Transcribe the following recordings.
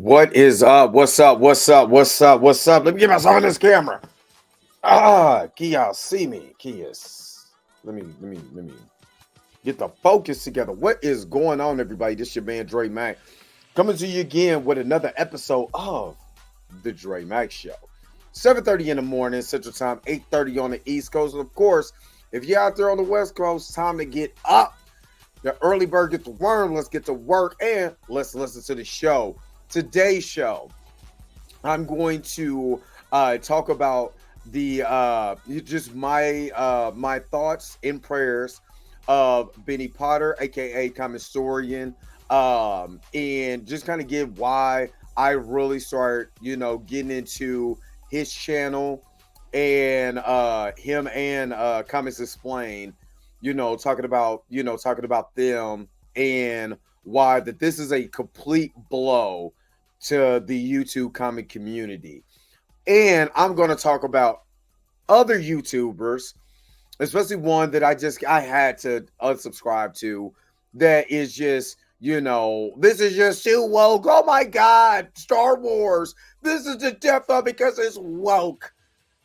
What is up? What's up? What's up? What's up? What's up? Let me get myself on this camera. Can y'all see me? Let me get the focus together. What is going on, everybody? This your man Dre Mac coming to you again with another episode of the Dre Mac Show. 7:30 in the morning Central Time, 8:30 on the East Coast. And of course, if you're out there on the West Coast, time to get up. The early bird get the worm. Let's get to work and let's listen to the show. Today's show, I'm going to talk about the just my thoughts and prayers of Benny Potter, aka Commissorian, and just kind of give why I really start, getting into his channel and him and Comics Explained, talking about them and why that this is a complete blow to the YouTube comic community. And I'm going to talk about other YouTubers, especially one that I had to unsubscribe to, that is just, this is just too woke. Oh my God, Star Wars. This is the death of because it's woke.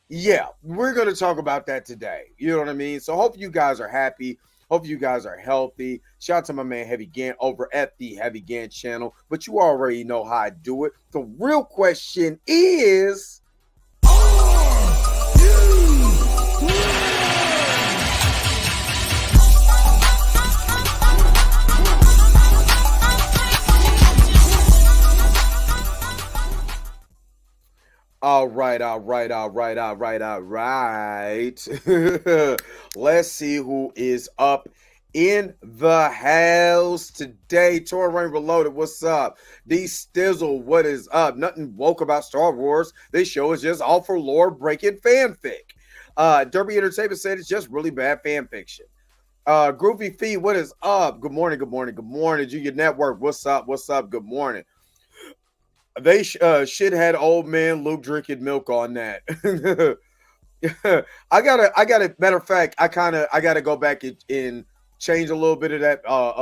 Yeah, we're going to talk about that today. You know what I mean? So hope you guys are happy. Hope you guys are healthy. Shout out to my man Heavy Gan over at the Heavy Gan channel. But you already know how I do it. The real question is, all right. Let's see who is up in the house today. Tor Rain Reloaded, what's up? D Stizzle, what is up? Nothing woke about Star Wars. This show is just all for lore breaking fanfic. Derby Entertainment said it's just really bad fan fiction. Groovy Fee, what is up? Good morning. Junior Network, what's up? Good morning. They shit had old man Luke drinking milk on that. I gotta. Matter of fact, I gotta go back and change a little bit of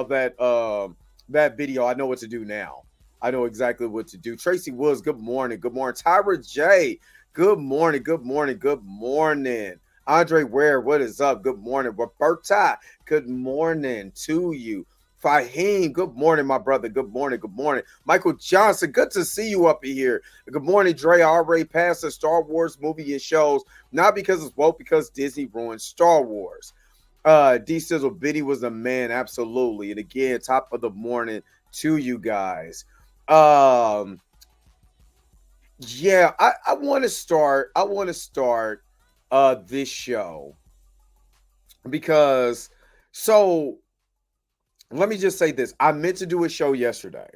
that video. I know what to do now. I know exactly what to do. Tracy Woods, good morning. Tyra J, good morning. Andre Ware, what is up? Good morning. Roberta, good morning to you. Fahim, good morning, my brother. Good morning. Michael Johnson, good to see you up here. Good morning, Dre. I already passed the Star Wars movie and shows, not because it's woke, because Disney ruined Star Wars. D Sizzle, Biddy was a man, absolutely. And again, top of the morning to you guys. Yeah, I want to start. This show because let me just say this. I meant to do a show yesterday.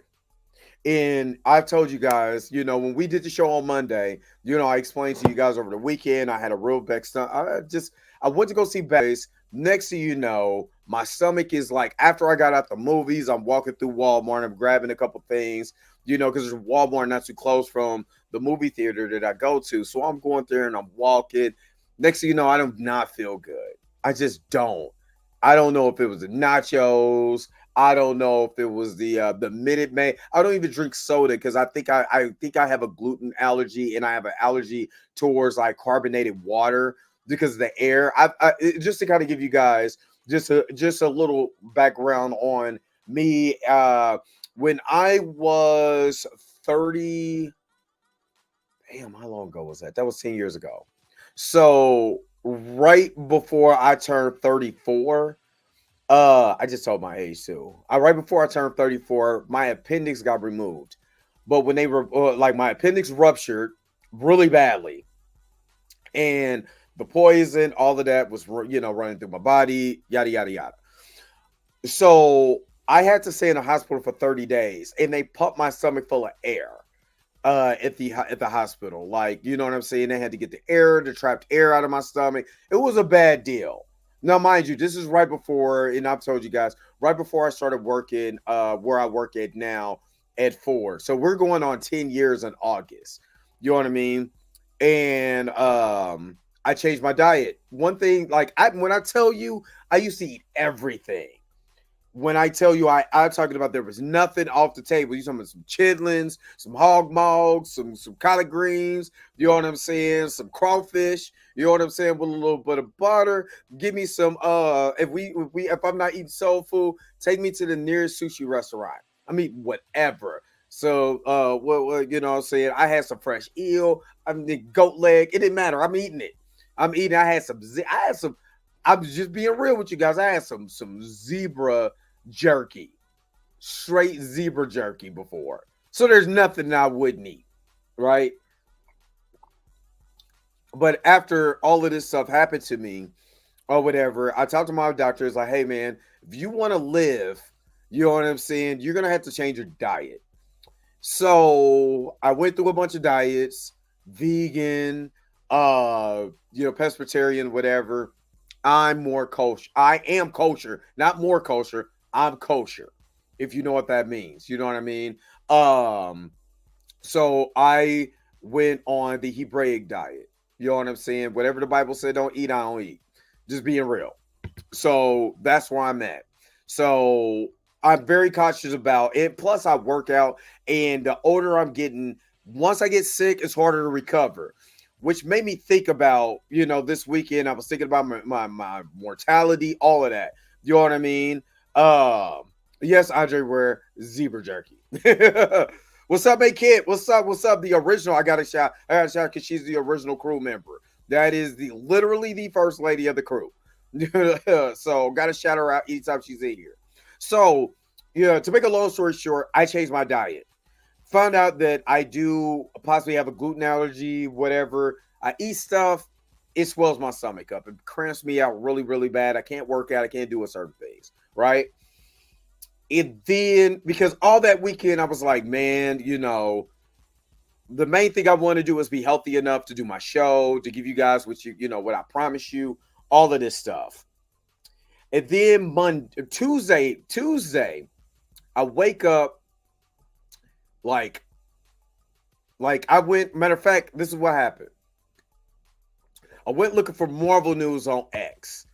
And I've told you guys, when we did the show on Monday, I explained to you guys over the weekend, I had a real back stomach. I went to go see Bass. Next thing my stomach is like, after I got out the movies, I'm walking through Walmart. I'm grabbing a couple things, because there's Walmart not too close from the movie theater that I go to. So I'm going there and I'm walking. Next thing I do not feel good. I just don't. I don't know if it was the nachos. I don't know if it was the Minute Maid. I don't even drink soda because I think I have a gluten allergy and I have an allergy towards like carbonated water because of the air. Just to kind of give you guys just a little background on me. When I was 30, damn, how long ago was that? That was 10 years ago. So right before I turned 34, I just told my age too. Right before I turned 34, my appendix got removed. But when they were my appendix ruptured really badly, and the poison, all of that was running through my body, yada yada yada. So I had to stay in the hospital for 30 days, and they pumped my stomach full of air. At the hospital, like, you know what I'm saying? They had to get the trapped air out of my stomach. It was a bad deal. Now, mind you, this is right before, and I've told you guys, right before I started working where I work at now at Ford. So we're going on 10 years in August. You know what I mean? And I changed my diet. One thing, when I tell you, I used to eat everything. When I tell you, I'm talking about there was nothing off the table. You talking about some chitlins, some hog mogs, some collard greens. You know what I'm saying? Some crawfish. You know what I'm saying? With a little bit of butter. Give me some. If I'm not eating soul food, take me to the nearest sushi restaurant. I mean, whatever. So, what you know what I'm saying? I had some fresh eel. I mean, goat leg. It didn't matter. I'm eating it. I'm eating. I had some. I had some. I'm just being real with you guys. I had some zebra jerky, straight zebra jerky before. So there's nothing I wouldn't eat, right? But after all of this stuff happened to me or whatever, I talked to my doctor. It's like, hey man, if you want to live, you know what I'm saying, you're gonna have to change your diet. So I went through a bunch of diets, vegan, pescatarian, whatever. I'm more kosher. I am kosher, not more kosher. I'm kosher, if you know what that means. You know what I mean? Um, so I went on the Hebraic diet. You know what I'm saying? Whatever the Bible said don't eat, I don't eat. Just being real. So that's where I'm at. So I'm very cautious about it. Plus, I work out, and the older I'm getting, once I get sick, it's harder to recover. Which made me think about, this weekend. I was thinking about my mortality, all of that. You know what I mean? Yes, Andre, wear zebra jerky. What's up, hey kid? What's up? What's up? The original. I got a shout. Because she's the original crew member. That is literally the first lady of the crew. So got to shout her out anytime she's in here. So, to make a long story short, I changed my diet. Found out that I do possibly have a gluten allergy, whatever. I eat stuff, it swells my stomach up. It cramps me out really, really bad. I can't work out. I can't do a certain things, right? And then, because all that weekend, I was like, man, the main thing I want to do is be healthy enough to do my show, to give you guys what I promise you, all of this stuff. And then Tuesday, I wake up like I went, matter of fact, this is what happened. I went looking for Marvel News on X.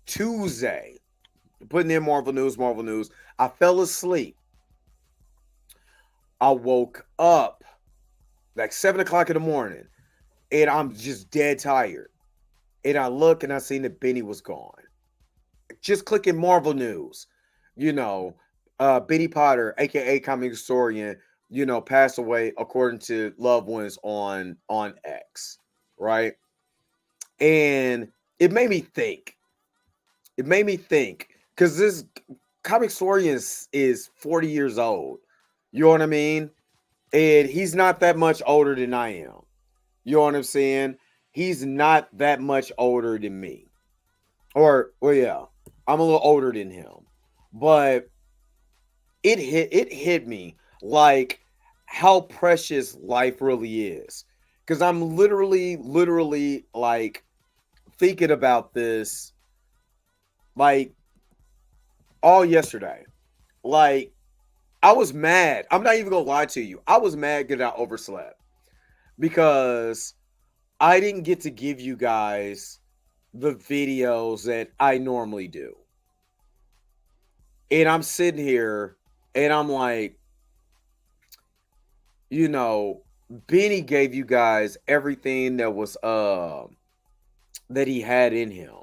Tuesday, putting in Marvel News. I fell asleep. I woke up like 7 o'clock in the morning, and I'm just dead tired. And I look and I seen that Benny was gone. Just clicking Marvel News, Benny Potter, aka comic historian, passed away according to loved ones on X, right? And it made me think. Because this comic historian is 40 years old. You know what I mean? And he's not that much older than I am. You know what I'm saying? He's not that much older than me. Or, well, yeah, I'm a little older than him. But it hit me like how precious life really is. Because I'm literally like thinking about this like all yesterday. Like, I was mad. I'm not even gonna lie to you. I was mad that I overslept because I didn't get to give you guys the videos that I normally do. And I'm sitting here and I'm like, Benny gave you guys everything that was that he had in him.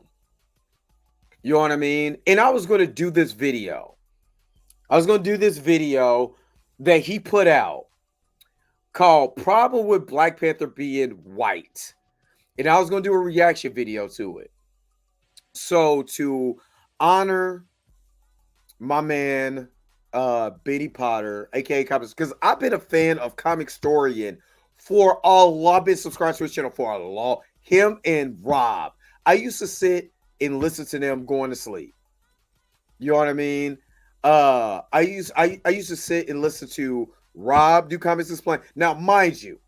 You know what I mean? And I was going to do this video. That he put out called Problem with Black Panther Being White. And I was going to do a reaction video to it. So to honor my man, Benny Potter, aka Comics, because I've been a fan of Comic Storian for a lot. I've been subscribed to his channel for a long. Him and Rob. I used to sit and listen to them going to sleep. You know what I mean? I used to sit and listen to Rob do Comics Explained. Now, mind you,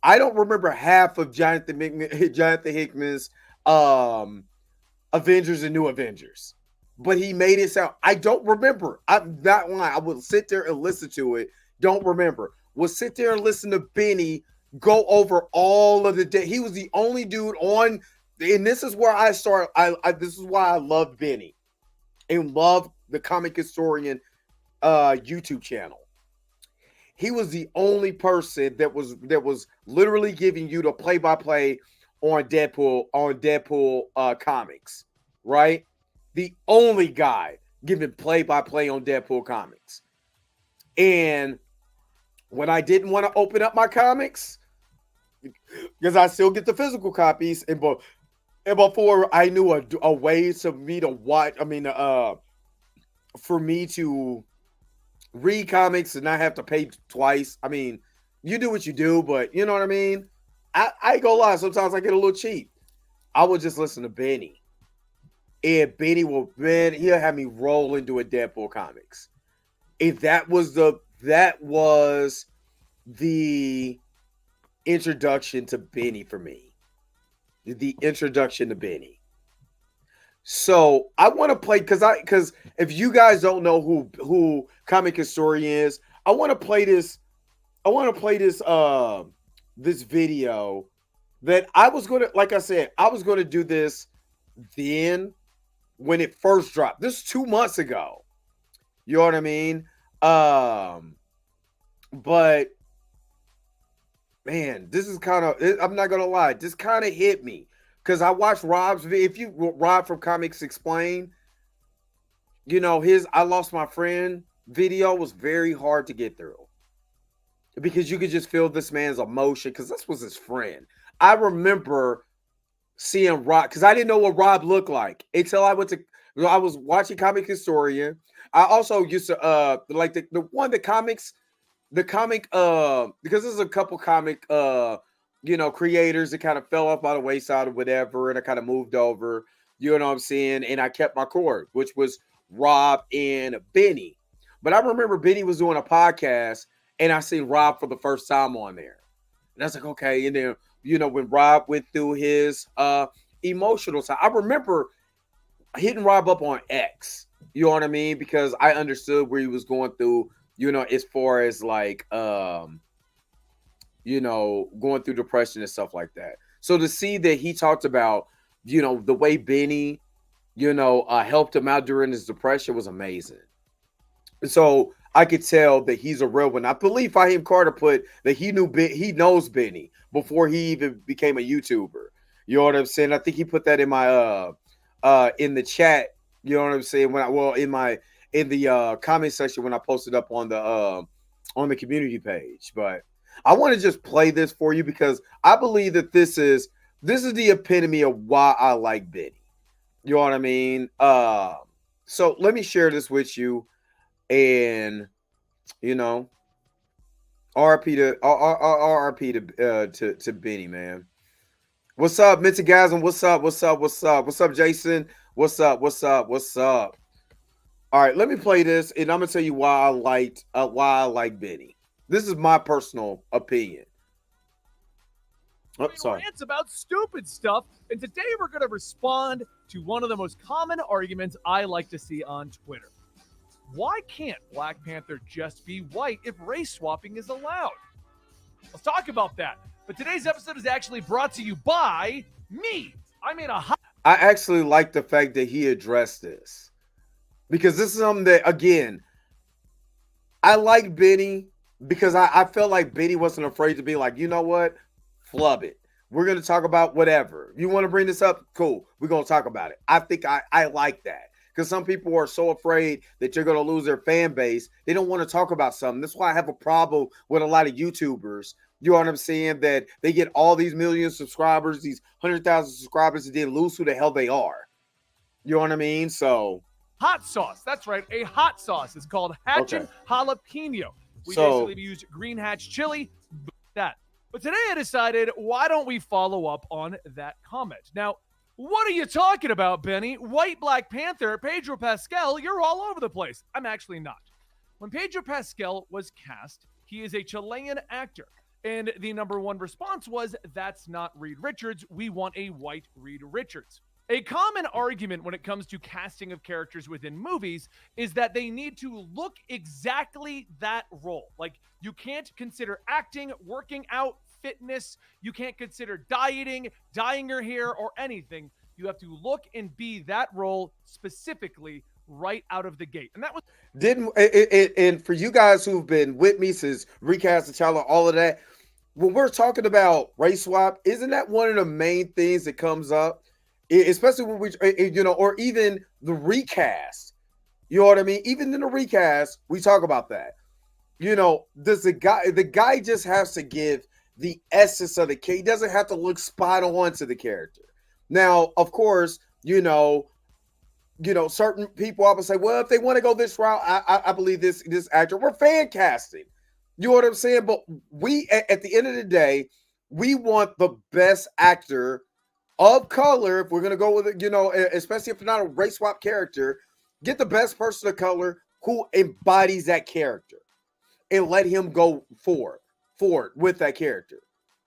I don't remember half of Jonathan Hickman's Avengers and New Avengers. But he made it sound. I don't remember. I'm not lying. I would sit there and listen to it. Don't remember. Would sit there and listen to Benny go over all of the day. He was the only dude on, and this is where I start. This is why I love Benny and love the comic historian YouTube channel. He was the only person that was literally giving you the play by play on Deadpool comics, right? The only guy giving play by play on Deadpool comics. And when I didn't want to open up my comics, because I still get the physical copies, and before I knew a way to me to watch, for me to read comics and not have to pay twice. I mean, you do what you do, but you know what I mean? I ain't gonna lie, sometimes I get a little cheap. I would just listen to Benny. And he'll have me roll into a Deadpool comics. If that was the introduction to Benny for me. The introduction to Benny. So I want to play because if you guys don't know who comic historian is, I want to play this. I want to play this video that I was gonna, like I said, I was gonna do this then when it first dropped. This is 2 months ago. You know what I mean? But man, this is kind of, I'm not gonna lie, this kind of hit me because I watched Rob's video. If you Rob from Comics Explain, you know, his I Lost My Friend video was very hard to get through because you could just feel this man's emotion because this was his friend. I remember seeing Rob because I didn't know what Rob looked like until I went to, I was watching Comic Historian. I also used to like the comic because there's a couple comic creators that kind of fell off by the wayside or whatever, and I kind of moved over, you know what I'm saying, and I kept my core, which was Rob and Benny. But I remember Benny was doing a podcast and I seen Rob for the first time on there, and I was like, okay. And then when Rob went through his emotional side, I remember hitting Rob up on X, you know what I mean, because I understood where he was going through, as far as like, going through depression and stuff like that. So to see that he talked about, the way Benny, helped him out during his depression was amazing. And so I could tell that he's a real one. I believe Fahim Carter put that he knows Benny before he even became a YouTuber. You know what I'm saying? I think he put that in my in the chat. You know what I'm saying? In the comment section when I posted up on the community page. But I want to just play this for you because I believe that this is the epitome of why I like Benny. You know what I mean? So let me share this with you, and RP to Benny, man. What's up, Mitagasm? What's up, Jason? What's up? All right, let me play this, and I'm gonna tell you why I like Benny. This is my personal opinion. Oh, sorry. Rants about stupid stuff, and today we're going to respond to one of the most common arguments I like to see on Twitter. Why can't Black Panther just be white if race swapping is allowed? Let's talk about that. But today's episode is actually brought to you by me. I actually like the fact that he addressed this because this is something that, again, I like Benny because I felt like Benny wasn't afraid to be like, you know what? Flub it. We're going to talk about whatever. You want to bring this up? Cool. We're going to talk about it. I think I like that because some people are so afraid that you're going to lose their fan base. They don't want to talk about something. That's why I have a problem with a lot of YouTubers. You know what I'm saying? That they get all these million subscribers, these 100,000 subscribers, and then lose who the hell they are. You know what I mean? So hot sauce. That's right. A hot sauce is called Hatchin' Jalapeno. We basically use green hatch chili. That. But today I decided, why don't we follow up on that comment? Now, what are you talking about, Benny? White Black Panther, Pedro Pascal, you're all over the place. I'm actually not. When Pedro Pascal was cast, he is a Chilean actor. And the number one response was, that's not Reed Richards. We want a white Reed Richards. A common argument when it comes to casting of characters within movies is that they need to look exactly that role. Like, you can't consider acting, working out, fitness. You can't consider dieting, dyeing your hair, or anything. You have to look and be that role specifically right out of the gate. And that was and for you guys who've been with me since recast T'Challa, all of that, when we're talking about race swap, isn't that one of the main things that comes up? Especially when we, or even the recast. You know what I mean? Even in the recast, we talk about that. Does the guy just has to give the essence of the character? He doesn't have to look spot on to the character. Now, of course, certain people always say, well, if they want to go this route, I believe this actor. We're fan casting. You know what I'm saying? But we, at the end of the day, we want the best actor of color. If we're going to go with it, especially if it's not a race swap character, get the best person of color who embodies that character and let him go forward with that character.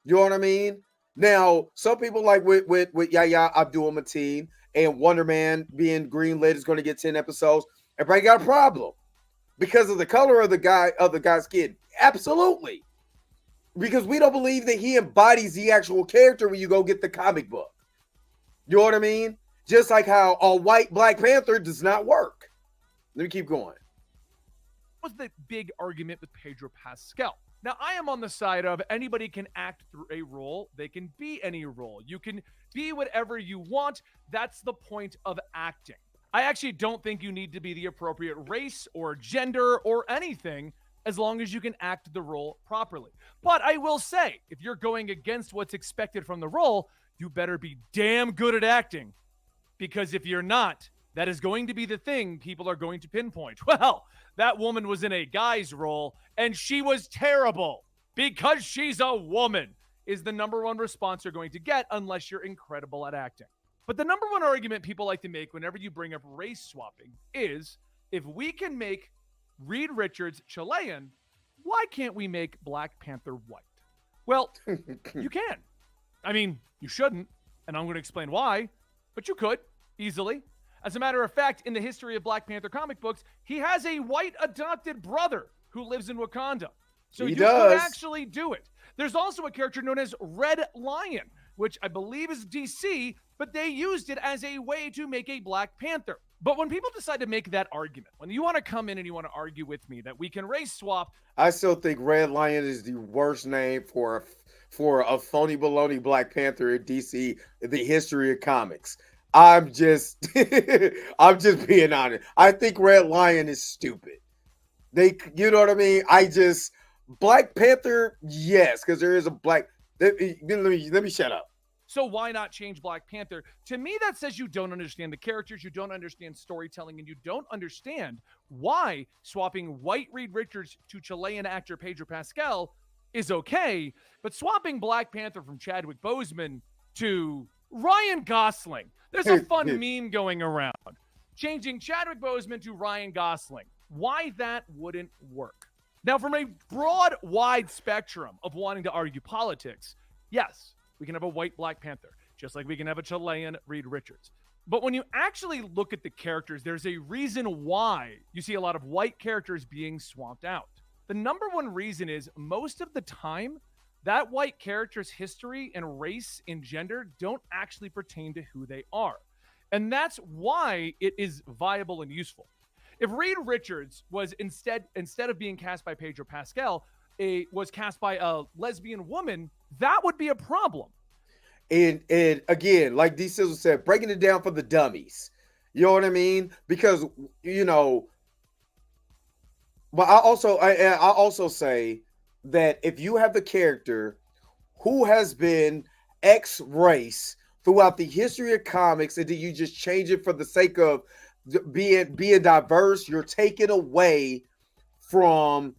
You know what I mean? Now, some people like with Yahya Abdul-Mateen and Wonder Man being greenlit is going to get 10 episodes. Everybody got a problem because of the color of the guy's skin. Absolutely. Because we don't believe that he embodies the actual character when you go get the comic book. You know what I mean? Just like how a white Black Panther does not work. Let me keep going. Was the big argument with Pedro Pascal. Now, I am on the side of anybody can act through a role. They can be any role. You can be whatever you want. That's the point of acting. I actually don't think you need to be the appropriate race or gender or anything as long as you can act the role properly. But I will say, if you're going against what's expected from the role, you better be damn good at acting. Because if you're not, that is going to be the thing people are going to pinpoint. Well, that woman was in a guy's role, and she was terrible because she's a woman, is the number one response you're going to get unless you're incredible at acting. But the number one argument people like to make whenever you bring up race swapping is, if we can make Reed Richards Chilean, why can't we make Black Panther white? Well, you can. I mean, you shouldn't, and I'm going to explain why, but you could easily. As a matter of fact, in the history of Black Panther comic books, he has a white adopted brother who lives in Wakanda. So you could actually do it. There's also a character known as Red Lion, which I believe is DC, but they used it as a way to make a Black Panther. But when people decide to make that argument, when you want to come in and you want to argue with me that we can race swap, I still think Red Lion is the worst name for a phony baloney Black Panther in DC in the history of comics. I'm just being honest. I think Red Lion is stupid. You know what I mean? Black Panther, yes, because there is a black. Let me shut up. So why not change Black Panther? To me, that says you don't understand the characters, you don't understand storytelling, and you don't understand why swapping white Reed Richards to Chilean actor Pedro Pascal is okay, but swapping Black Panther from Chadwick Boseman to Ryan Gosling. There's a fun meme going around. Changing Chadwick Boseman to Ryan Gosling. Why that wouldn't work. Now, from a broad, wide spectrum of wanting to argue politics, yes, we can have a white Black Panther, just like we can have a Chilean Reed Richards. But when you actually look at the characters, there's a reason why you see a lot of white characters being swapped out. The number one reason is most of the time, that white character's history and race and gender don't actually pertain to who they are. And that's why it is viable and useful. If Reed Richards was instead of being cast by Pedro Pascal, was cast by a lesbian woman, that would be a problem. And again, like D. Sizzle said, breaking it down for the dummies. You know what I mean? Because, but I also say that if you have the character who has been X race throughout the history of comics, and then you just change it for the sake of being diverse, you're taking away from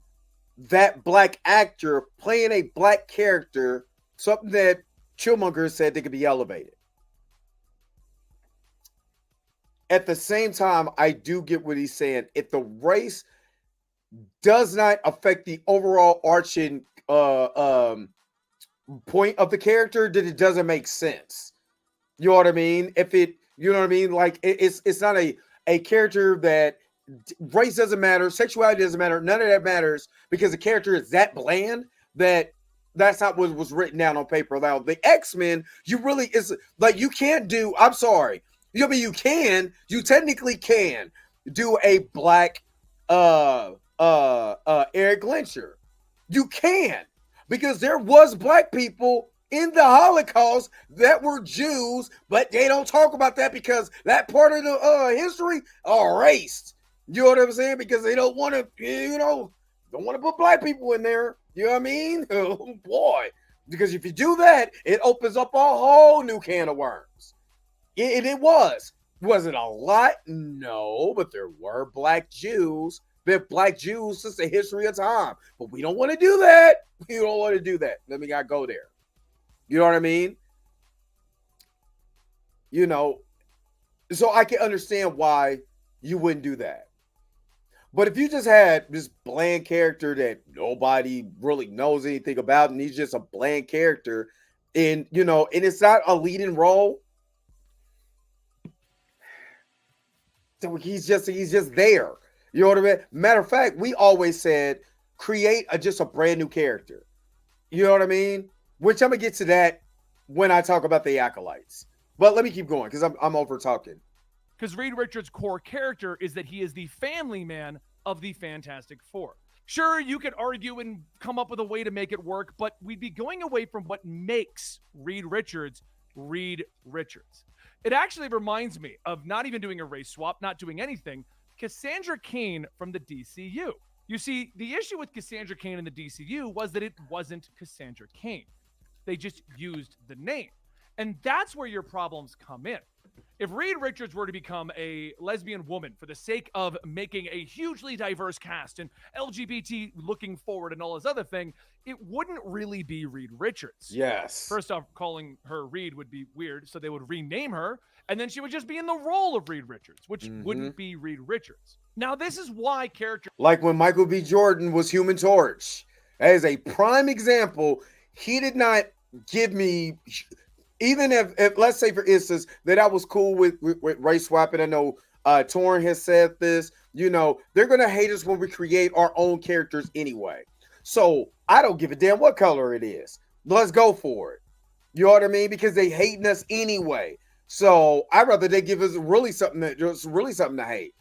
that black actor playing a black character, something that Chillmonger said they could be elevated. At the same time, I do get what he's saying. If the race does not affect the overall arching point of the character, then it doesn't make sense. You know what I mean? Like it's not a character that race doesn't matter, sexuality doesn't matter, none of that matters because the character is that bland that's not what was written down on paper. Now the X-Men, you can't do. I'm sorry. You technically can do a black Eric Lyncher. You can, because there was black people in the Holocaust that were Jews, but they don't talk about that because that part of the history erased. You know what I'm saying? Because they don't want to, don't want to put black people in there. You know what I mean? Oh, boy. Because if you do that, it opens up a whole new can of worms. It was. Was it a lot? No, but there were black Jews. There black Jews since the history of time. But we don't want to do that. We don't want to do that. Let me not go there. You know what I mean? So I can understand why you wouldn't do that. But if you just had this bland character that nobody really knows anything about, and he's just a bland character, and and it's not a leading role, so he's just there. You know what I mean? Matter of fact, we always said create just a brand new character. You know what I mean? Which I'm gonna get to that when I talk about the Acolytes. But let me keep going because I'm over talking. Because Reed Richards' core character is that he is the family man of the Fantastic Four. Sure, you could argue and come up with a way to make it work, but we'd be going away from what makes Reed Richards Reed Richards. It actually reminds me of not even doing a race swap, not doing anything, Cassandra Cain from the DCU. You see, the issue with Cassandra Cain in the DCU was that it wasn't Cassandra Cain. They just used the name. And that's where your problems come in. If Reed Richards were to become a lesbian woman for the sake of making a hugely diverse cast and LGBT looking forward and all this other thing, it wouldn't really be Reed Richards. Yes. First off, calling her Reed would be weird, so they would rename her, and then she would just be in the role of Reed Richards, which wouldn't be Reed Richards. Now, this is why characters... Like when Michael B. Jordan was Human Torch. That is a prime example. He did not give me... Even if let's say, for instance, that I was cool with race swapping. I know Torrin has said this. They're going to hate us when we create our own characters anyway. So I don't give a damn what color it is. Let's go for it. You know what I mean? Because they hating us anyway. So I'd rather they give us really something to hate.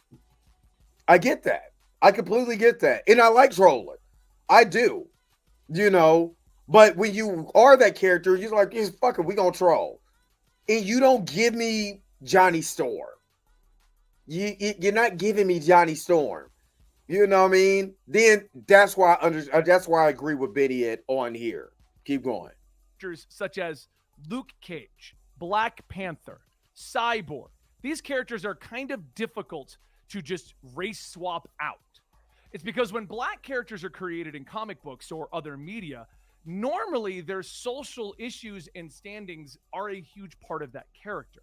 I get that. I completely get that. And I like trolling. I do. But when you are that character, you're like, fuck it, we gonna troll. And you don't give me Johnny Storm. You're not giving me Johnny Storm. You know what I mean? Then that's why I agree with Benny on here. Keep going. Such as Luke Cage, Black Panther, Cyborg. These characters are kind of difficult to just race swap out. It's because when black characters are created in comic books or other media, normally their social issues and standings are a huge part of that character.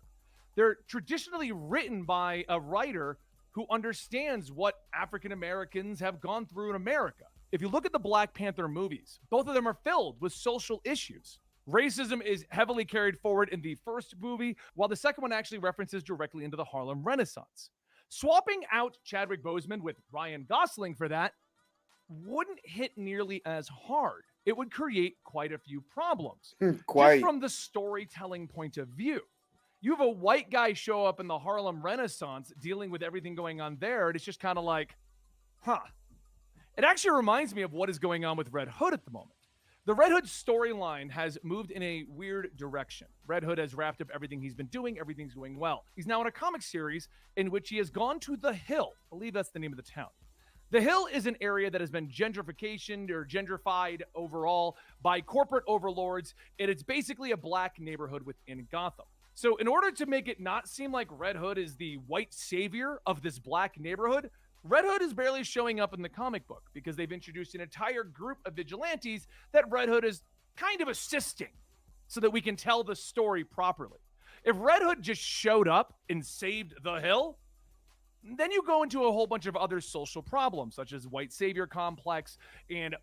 They're traditionally written by a writer who understands what African Americans have gone through in America. If you look at the Black Panther movies, both of them are filled with social issues. Racism is heavily carried forward in the first movie, while the second one actually references directly into the Harlem Renaissance. Swapping out Chadwick Boseman with Ryan Gosling for that wouldn't hit nearly as hard. It would create quite a few problems. Just from the storytelling point of view. You have a white guy show up in the Harlem Renaissance dealing with everything going on there, and it's just kind of like, It actually reminds me of what is going on with Red Hood at the moment. The Red Hood storyline has moved in a weird direction. Red Hood has wrapped up everything he's been doing. Everything's going well. He's now in a comic series in which he has gone to the Hill. I believe that's the name of the town. The Hill is an area that has been gentrified overall by corporate overlords, and it's basically a black neighborhood within Gotham. So in order to make it not seem like Red Hood is the white savior of this black neighborhood, Red Hood is barely showing up in the comic book because they've introduced an entire group of vigilantes that Red Hood is kind of assisting so that we can tell the story properly. If Red Hood just showed up and saved the Hill, then you go into a whole bunch of other social problems, such as white savior complex and,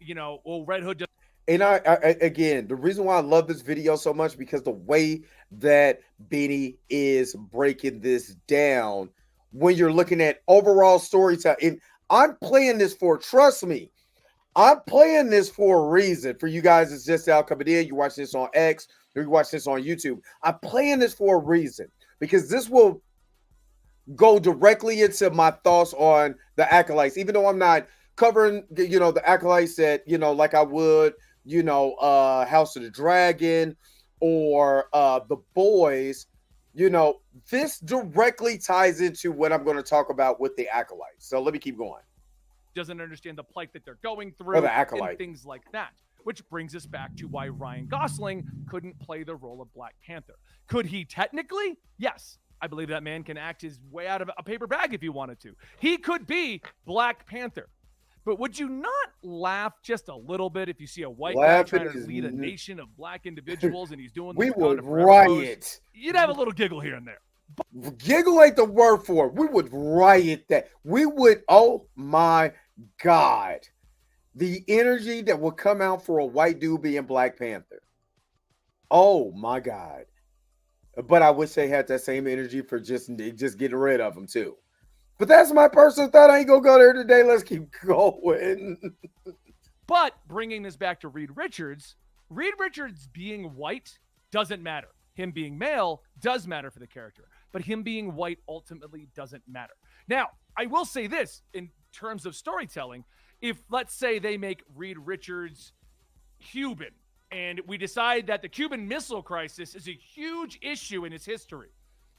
Red Hood just... And I again, the reason why I love this video so much, because the way that Benny is breaking this down, when you're looking at overall storytelling, and I'm playing this trust me, I'm playing this for a reason. For you guys, it's just out coming in. You watch this on X, or you watch this on YouTube. I'm playing this for a reason, because this will go directly into my thoughts on the Acolytes, even though I'm not covering, the Acolytes that, like I would, House of the Dragon or The Boys. This directly ties into what I'm going to talk about with the Acolytes. So let me keep going. Doesn't understand the plight that they're going Or through the Acolyte. and things like that. Which brings us back to why Ryan Gosling couldn't play the role of Black Panther. Could he technically? Yes. I believe that man can act his way out of a paper bag if he wanted to. He could be Black Panther. But would you not laugh just a little bit if you see a white guy trying to lead a nation of black individuals and he's doing we would riot. You'd have a little giggle here and there. Giggle ain't the word for it. We would riot that. We would, oh my God. The energy that would come out for a white dude being Black Panther. Oh my God. But I wish they had that same energy for just getting rid of him too. But that's my personal thought. I ain't gonna go there today. Let's keep going. But bringing this back to Reed Richards being white doesn't matter. Him being male does matter for the character, but him being white ultimately doesn't matter. Now, I will say this in terms of storytelling. If, let's say, they make Reed Richards Cuban, and we decide that the Cuban Missile Crisis is a huge issue in its history,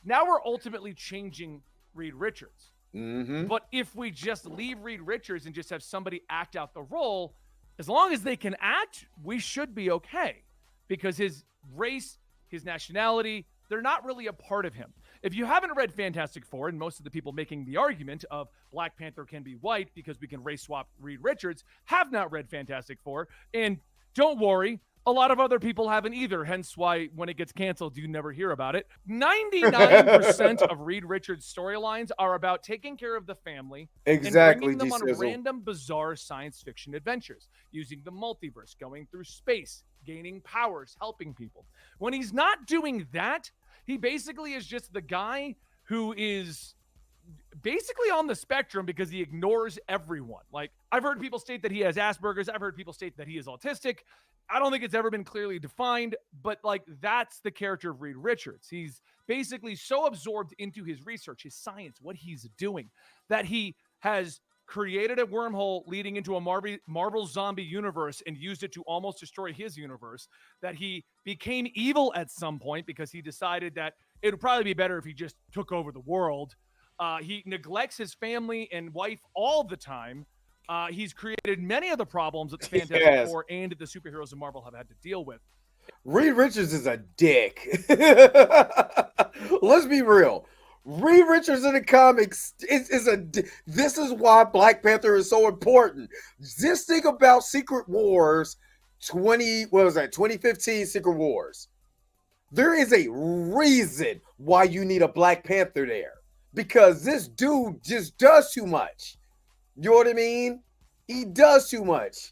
now we're ultimately changing Reed Richards. Mm-hmm. But if we just leave Reed Richards and just have somebody act out the role, as long as they can act, we should be okay. Because his race, his nationality, they're not really a part of him. If you haven't read Fantastic Four, and most of the people making the argument of Black Panther can be white because we can race swap Reed Richards have not read Fantastic Four. And don't worry, a lot of other people haven't either, hence why when it gets canceled, you never hear about it. 99% of Reed Richards' storylines are about taking care of the family and bringing them on random, bizarre science fiction adventures, using the multiverse, going through space, gaining powers, helping people. When he's not doing that, he basically is just the guy who is basically on the spectrum because he ignores everyone. Like, I've heard people state that he has Asperger's. I've heard people state that he is autistic. I don't think it's ever been clearly defined, but like that's the character of Reed Richards. He's basically so absorbed into his research, his science, what he's doing, that he has created a wormhole leading into a Marvel zombie universe and used it to almost destroy his universe, that he became evil at some point because he decided that it would probably be better if he just took over the world. He neglects his family and wife all the time. He's created many of the problems that the Fantastic Four and the superheroes of Marvel have had to deal with. Reed Richards is a dick. Let's be real. Reed Richards in the comics this is why Black Panther is so important. Just think about Secret Wars 2015 Secret Wars. There is a reason why you need a Black Panther there. Because this dude just does too much. You know what I mean? He does too much.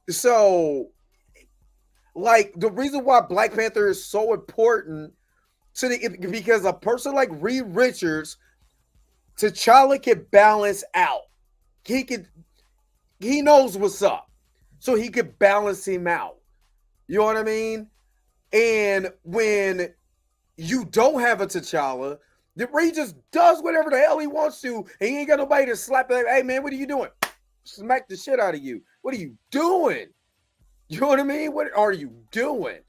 So, like, the reason why Black Panther is so important because a person like Reed Richards, T'Challa can balance out. He knows what's up. So he could balance him out. You know what I mean? And when you don't have a T'Challa, Reed just does whatever the hell he wants to, and he ain't got nobody to slap him. Hey, man, what are you doing? Smack the shit out of you. What are you doing? You know what I mean? What are you doing?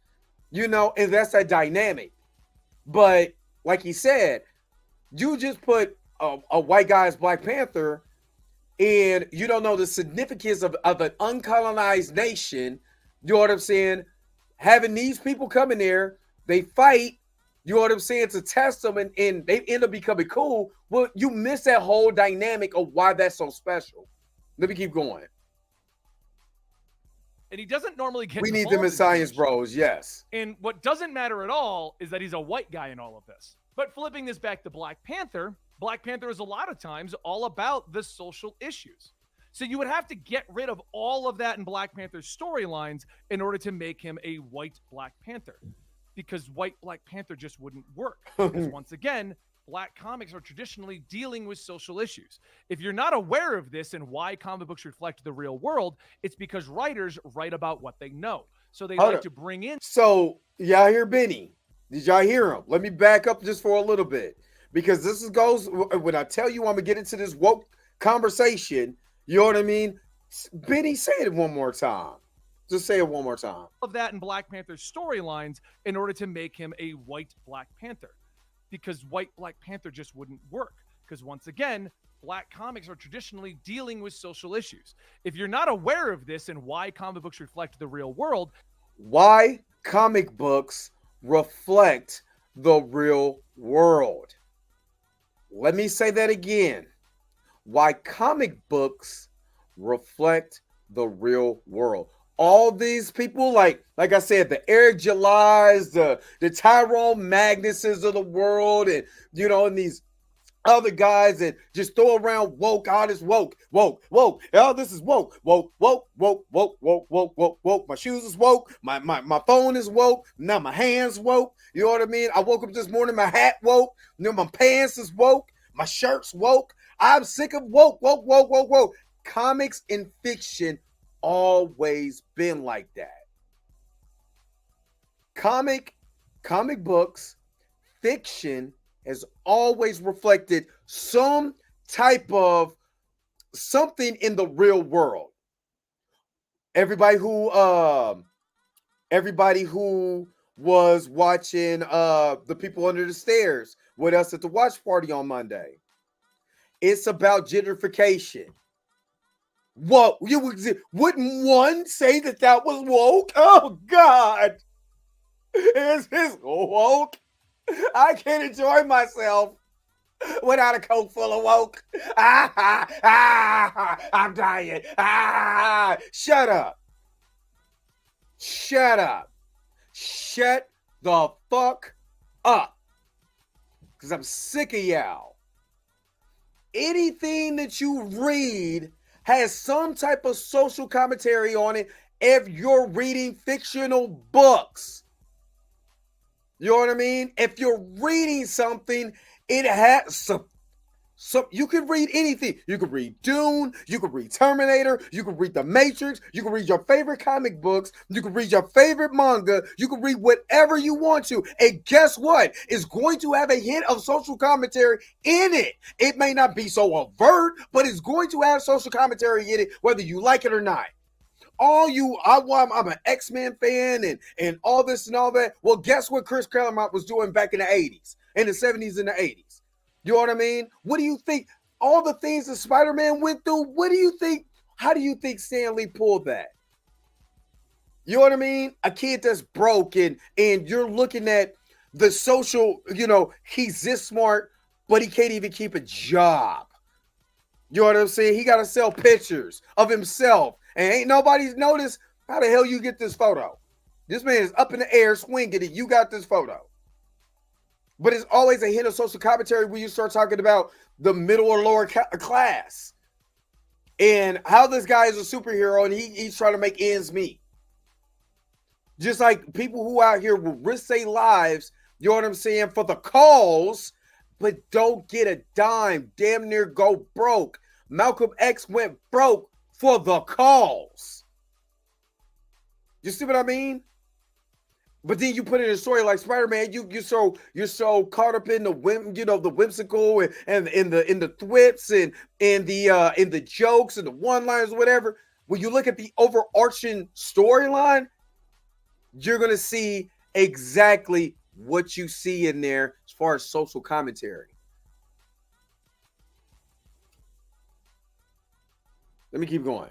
And that's that dynamic. But like he said, you just put a white guy as Black Panther, and you don't know the significance of an uncolonized nation. You know what I'm saying? Having these people come in there, they fight. You know what I'm saying? To test them and they end up becoming cool. Well, you miss that whole dynamic of why that's so special. Let me keep going. And he doesn't normally get We need them as science bros, yes. And what doesn't matter at all is that he's a white guy in all of this. But flipping this back to Black Panther is a lot of times all about the social issues. So you would have to get rid of all of that in Black Panther's storylines in order to make him a white Black Panther. Because white Black Panther just wouldn't work. Because once again, Black comics are traditionally dealing with social issues. If you're not aware of this and why comic books reflect the real world, it's because writers write about what they know. So they like to bring in. So y'all hear Benny? Did y'all hear him? Let me back up just for a little bit. because this is goes when I tell you I'm gonna get into this woke conversation. You know what I mean? Benny, say it one more time. Just say it one more time. Of that in Black Panther's storylines in order to make him a white Black Panther, because white Black Panther just wouldn't work. Because once again, Black comics are traditionally dealing with social issues. If you're not aware of this and why comic books reflect the real world, why comic books reflect the real world. Let me say that again. Why comic books reflect the real world. All these people, like I said, the Eric Julys, the Tyrone Magnuses of the world, and and these other guys that just throw around woke, all this woke. Oh, this is woke. Woke. My shoes is woke. My phone is woke. Now my hands woke. You know what I mean? I woke up this morning, my hat woke. My pants is woke. My shirt's woke. I'm sick of woke. Comics and fiction always been like that. Comic books, fiction has always reflected some type of something in the real world. Everybody who was watching The People Under the Stairs with us at the watch party on Monday. It's about gentrification. What wouldn't one say that was woke? Oh God, is this woke? I can't enjoy myself without a Coke full of woke. I'm dying. Shut up. Shut the fuck up. Because I'm sick of y'all. Anything that you read has some type of social commentary on it if you're reading fictional books. You know what I mean? If you're reading something, it has some you can read anything. You can read Dune, you can read Terminator, you can read The Matrix, you can read your favorite comic books, you can read your favorite manga, you can read whatever you want to. And guess what? It's going to have a hint of social commentary in it. It may not be so overt, but it's going to have social commentary in it, whether you like it or not. I'm an X-Men fan and all this and all that. Well, guess what Chris Claremont was doing back in the 80s, in the 70s and the 80s? You know what I mean? What do you think? All the things that Spider-Man went through, what do you think? How do you think Stan Lee pulled that? You know what I mean? A kid that's broke and you're looking at the social, he's this smart, but he can't even keep a job. You know what I'm saying? He got to sell pictures of himself. And ain't nobody's noticed how the hell you get this photo. This man is up in the air swinging it. You got this photo. But it's always a hint of social commentary when you start talking about the middle or lower class. And how this guy is a superhero and he's trying to make ends meet. Just like people who out here will risk their lives, you know what I'm saying, for the cause, but don't get a dime, damn near go broke. Malcolm X went broke for the cause. You see what I mean? But then you put it in a story like Spider-Man, you're so caught up in the the whimsical and in the thwips and in the jokes and the one-liners, whatever. When you look at the overarching storyline, you're gonna see exactly what you see in there as far as social commentary. Let me keep going.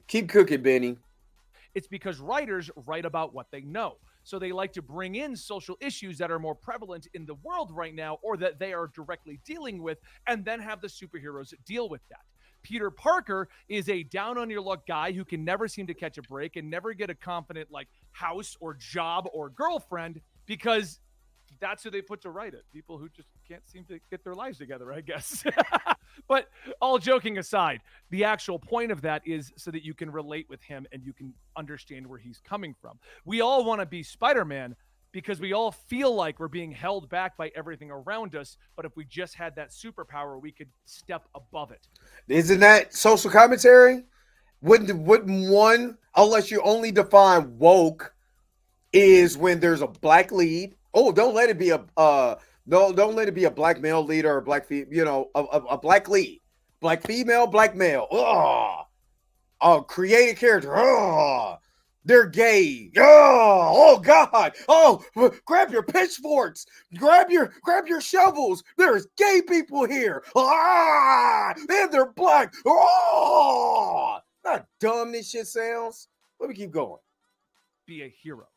Keep cooking, Benny. It's because writers write about what they know. So they like to bring in social issues that are more prevalent in the world right now or that they are directly dealing with, and then have the superheroes deal with that. Peter Parker is a down-on-your-luck guy who can never seem to catch a break and never get a confident house or job or girlfriend because that's who they put to write it. People who just can't seem to get their lives together, I guess. But all joking aside, the actual point of that is so that you can relate with him and you can understand where he's coming from. We all want to be Spider-Man because we all feel like we're being held back by everything around us. But if we just had that superpower, we could step above it. Isn't that social commentary? Wouldn't one, unless you only define woke, is when there's a black lead Oh, don't let it be a no, don't let it be a black male leader or black a black lead, black female, black male. Create a character. They're gay. Oh God. Oh, grab your pitchforks. Grab your shovels. There's gay people here. And they're black. Not dumb this shit sounds. Let me keep going. Be a hero.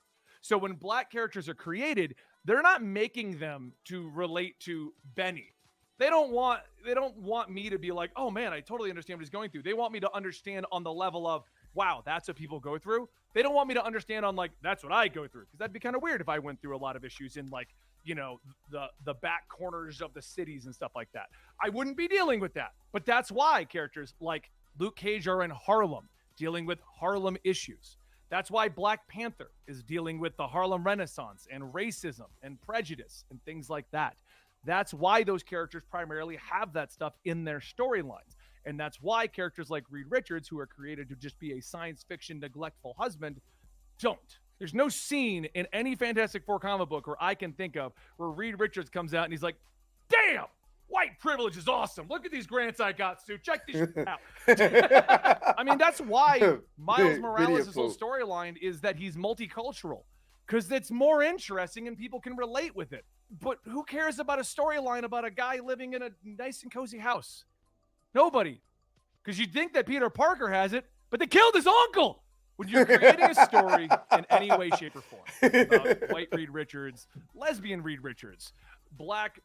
So when black characters are created, they're not making them to relate to Benny. They don't want me to be like, oh man, I totally understand what he's going through. They want me to understand on the level of, wow, that's what people go through. They don't want me to understand on like, that's what I go through. Because that'd be kind of weird if I went through a lot of issues in like, the back corners of the cities and stuff like that. I wouldn't be dealing with that. But that's why characters like Luke Cage are in Harlem, dealing with Harlem issues. That's why Black Panther is dealing with the Harlem Renaissance and racism and prejudice and things like that. That's why those characters primarily have that stuff in their storylines. And that's why characters like Reed Richards, who are created to just be a science fiction neglectful husband, don't. There's no scene in any Fantastic Four comic book where I can think of where Reed Richards comes out and he's like, damn, white privilege is awesome. Look at these grants I got, Stu. Check this shit out. I mean, that's why Miles Morales' whole storyline is that he's multicultural, because it's more interesting and people can relate with it. But who cares about a storyline about a guy living in a nice and cozy house? Nobody. Because you'd think that Peter Parker has it, but they killed his uncle. When you're creating a story in any way, shape, or form about white Reed Richards, lesbian Reed Richards, Black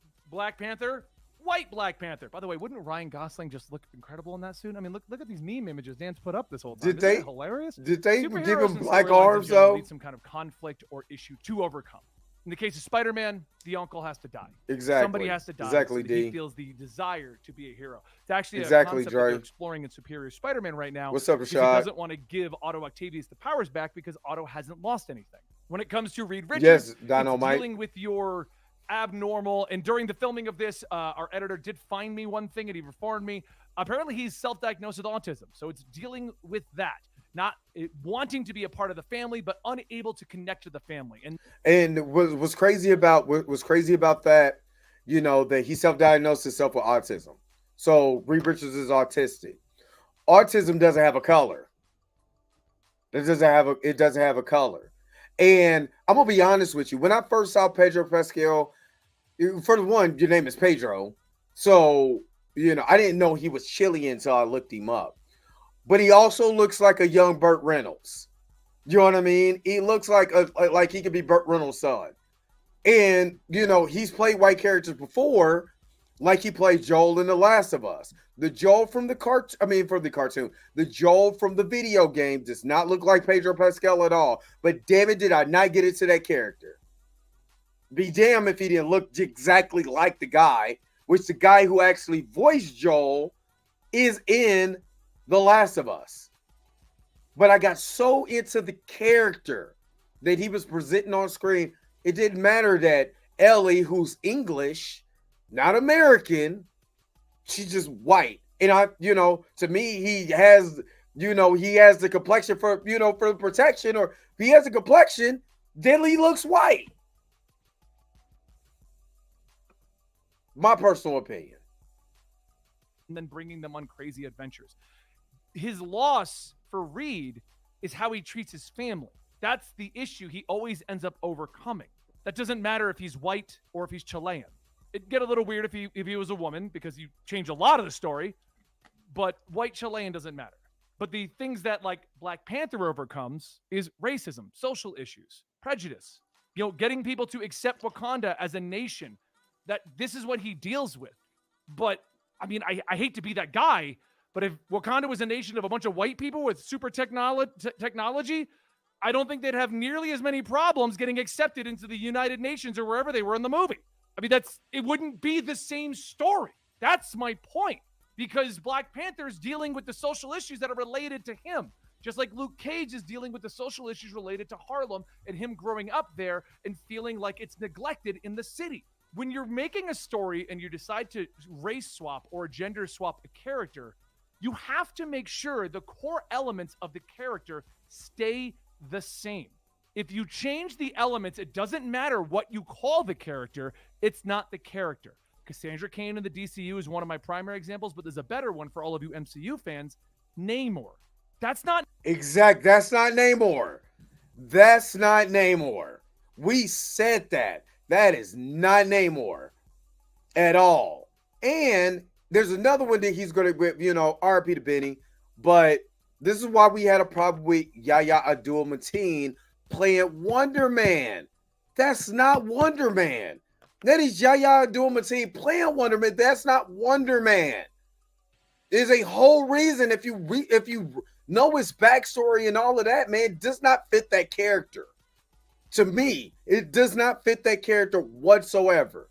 Panther, white Black Panther. By the way, wouldn't Ryan Gosling just look incredible in that suit? I mean, look at these meme images Dan's put up this whole time. Isn't that hilarious? Did they give him black arms though? Need some kind of conflict or issue to overcome. In the case of Spider-Man, the uncle has to die. Exactly. Somebody has to die. Exactly, so D. He feels the desire to be a hero. It's actually a Exactly, concept that they're exploring in Superior Spider-Man right now. What's up, Rashad? He Rashad? doesn't want to give Otto Octavius the powers back because Otto hasn't lost anything. When it comes to Reed Richards, Yes, Dynamite. dealing with your abnormal, and during the filming of this, our editor did find me one thing and he informed me. Apparently he's self-diagnosed with autism. So it's dealing with that. Not wanting to be a part of the family, but unable to connect to the family. And was crazy about that, that he self-diagnosed himself with autism. So Reed Richards is autistic. Autism doesn't have a color. It doesn't have a color. And I'm gonna be honest with you. When I first saw Pedro Pascal, for the one, your name is Pedro. So, I didn't know he was Chilean until I looked him up. But he also looks like a young Burt Reynolds. You know what I mean? He looks like he could be Burt Reynolds' son. And, he's played white characters before, like he played Joel in The Last of Us. The Joel from the cartoon. The Joel from the video game does not look like Pedro Pascal at all. But damn it, did I not get into that character. Be damn if he didn't look exactly like the guy, which the guy who actually voiced Joel is in The Last of Us. But I got so into the character that he was presenting on screen, it didn't matter that Ellie, who's English, not American, she's just white. And to me, he has the complexion for protection, or if he has a complexion, then he looks white. My personal opinion. And then bringing them on crazy adventures. His loss for Reed is how he treats his family. That's the issue he always ends up overcoming. That doesn't matter if he's white or if he's Chilean. It'd get a little weird if he was a woman, because you change a lot of the story, but white Chilean doesn't matter. But the things that like Black Panther overcomes is racism, social issues, prejudice, getting people to accept Wakanda as a nation, that this is what he deals with. But I mean, I hate to be that guy, but if Wakanda was a nation of a bunch of white people with super technology, I don't think they'd have nearly as many problems getting accepted into the United Nations or wherever they were in the movie. I mean, it wouldn't be the same story. That's my point, because Black Panther is dealing with the social issues that are related to him, just like Luke Cage is dealing with the social issues related to Harlem and him growing up there and feeling like it's neglected in the city. When you're making a story and you decide to race swap or gender swap a character, you have to make sure the core elements of the character stay the same. If you change the elements, it doesn't matter what you call the character. It's not the character. Cassandra Cain in the DCU is one of my primary examples, but there's a better one for all of you MCU fans. Namor. That's not exact. That's not Namor. That's not Namor. We said that. That is not Namor at all. And there's another one that he's going to, RP to Benny. But this is why we had a problem with Yahya Abdul-Mateen playing Wonder Man. That's not Wonder Man. That is Yahya Abdul-Mateen playing Wonder Man. That's not Wonder Man. There's a whole reason if you know his backstory and all of that, man, it does not fit that character. To me, it does not fit that character whatsoever.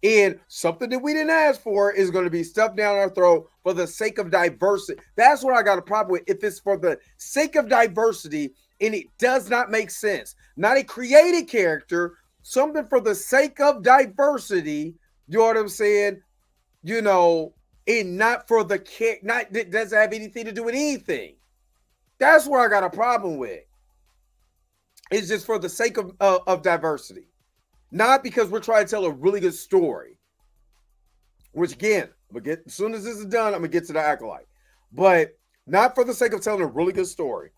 And something that we didn't ask for is going to be stuffed down our throat for the sake of diversity. That's what I got a problem with. If it's for the sake of diversity and it does not make sense, not a created character, something for the sake of diversity, you know what I'm saying? And not for the it doesn't have anything to do with anything. That's where I got a problem with. It's just for the sake of diversity. Not because we're trying to tell a really good story. Which again, as soon as this is done, I'm gonna get to the Acolyte. But not for the sake of telling a really good story.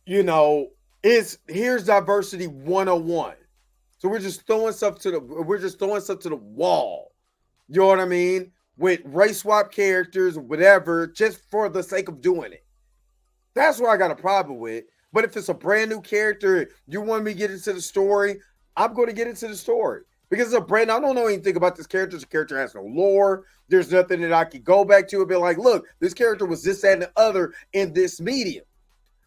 Here's diversity 101. So we're just throwing stuff to the wall. You know what I mean? With race swap characters, whatever, just for the sake of doing it. That's what I got a problem with. But if it's a brand new character, you want me to get into the story, I'm going to get into the story. Because it's a brand, I don't know anything about this character. This character has no lore. There's nothing that I could go back to and be like, look, this character was this, that, and the other in this medium.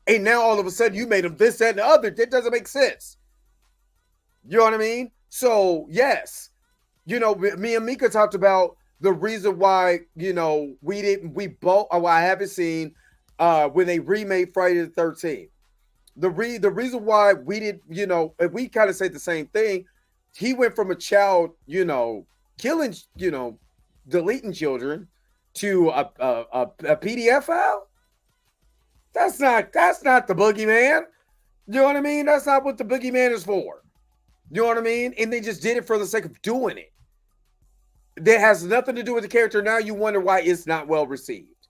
And now all of a sudden you made him this, that, and the other. That doesn't make sense. You know what I mean? So, yes. Me and Mika talked about the reason why, I haven't seen when they remade Friday the 13th. The reason why we did, we kind of say the same thing. He went from a child, killing, deleting children to a PDF file. That's not the boogeyman. You know what I mean? That's not what the boogeyman is for. You know what I mean? And they just did it for the sake of doing it. That has nothing to do with the character. Now you wonder why it's not well received.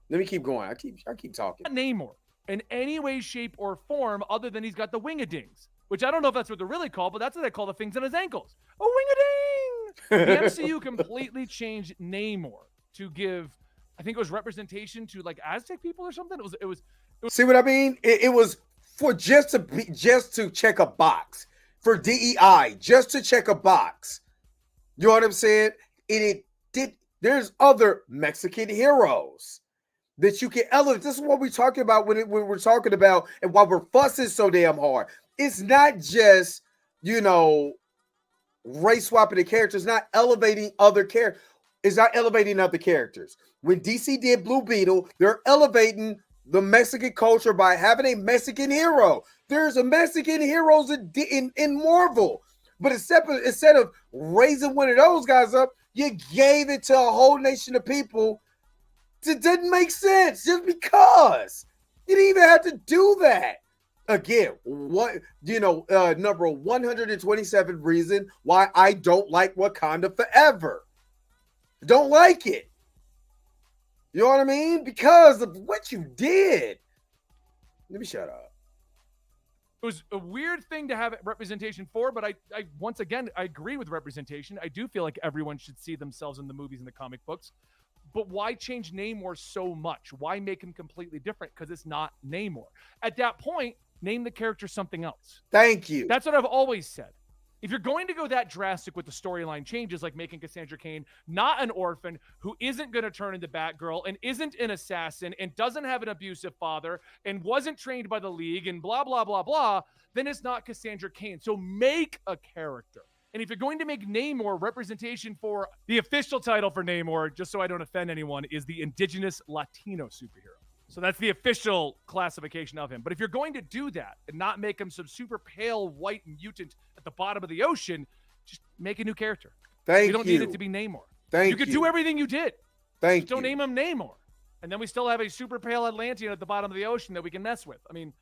Let me keep going. I keep talking. Namor in any way, shape, or form other than he's got the wing-a-dings, which I don't know if that's what they're really called, but that's what they call the things on his ankles. A wing-a-ding! The MCU completely changed Namor to give, I think it was representation to like Aztec people or something. It was See what I mean? It was for just to check a box. For DEI, just to check a box. You know what I'm saying? There's other Mexican heroes that you can elevate. This is what we're talking about when we're talking about and why we're fussing so damn hard. It's not just, race swapping the characters, it's not elevating other characters. It's not elevating other characters. When DC did Blue Beetle, they're elevating the Mexican culture by having a Mexican hero. There's a Mexican heroes in Marvel. But instead of raising one of those guys up, you gave it to a whole nation of people. It didn't make sense just because. You didn't even have to do that. Again, number 127 reason why I don't like Wakanda Forever. Don't like it. You know what I mean? Because of what you did. Let me shut up. It was a weird thing to have representation for, but I once again, I agree with representation. I do feel like everyone should see themselves in the movies and the comic books. But why change Namor so much? Why make him completely different? Because it's not Namor. At that point, name the character something else. Thank you. That's what I've always said. If you're going to go that drastic with the storyline changes, like making Cassandra Cain not an orphan who isn't going to turn into Batgirl and isn't an assassin and doesn't have an abusive father and wasn't trained by the League and blah, blah, blah, blah, then it's not Cassandra Cain. So make a character. And if you're going to make Namor representation for the official title for Namor, just so I don't offend anyone, is the indigenous Latino superhero. So that's the official classification of him. But if you're going to do that and not make him some super pale white mutant at the bottom of the ocean, just make a new character. Thank you. We don't need it to be Namor. You could do everything you did. Just don't name him Namor. And then we still have a super pale Atlantean at the bottom of the ocean that we can mess with. I mean,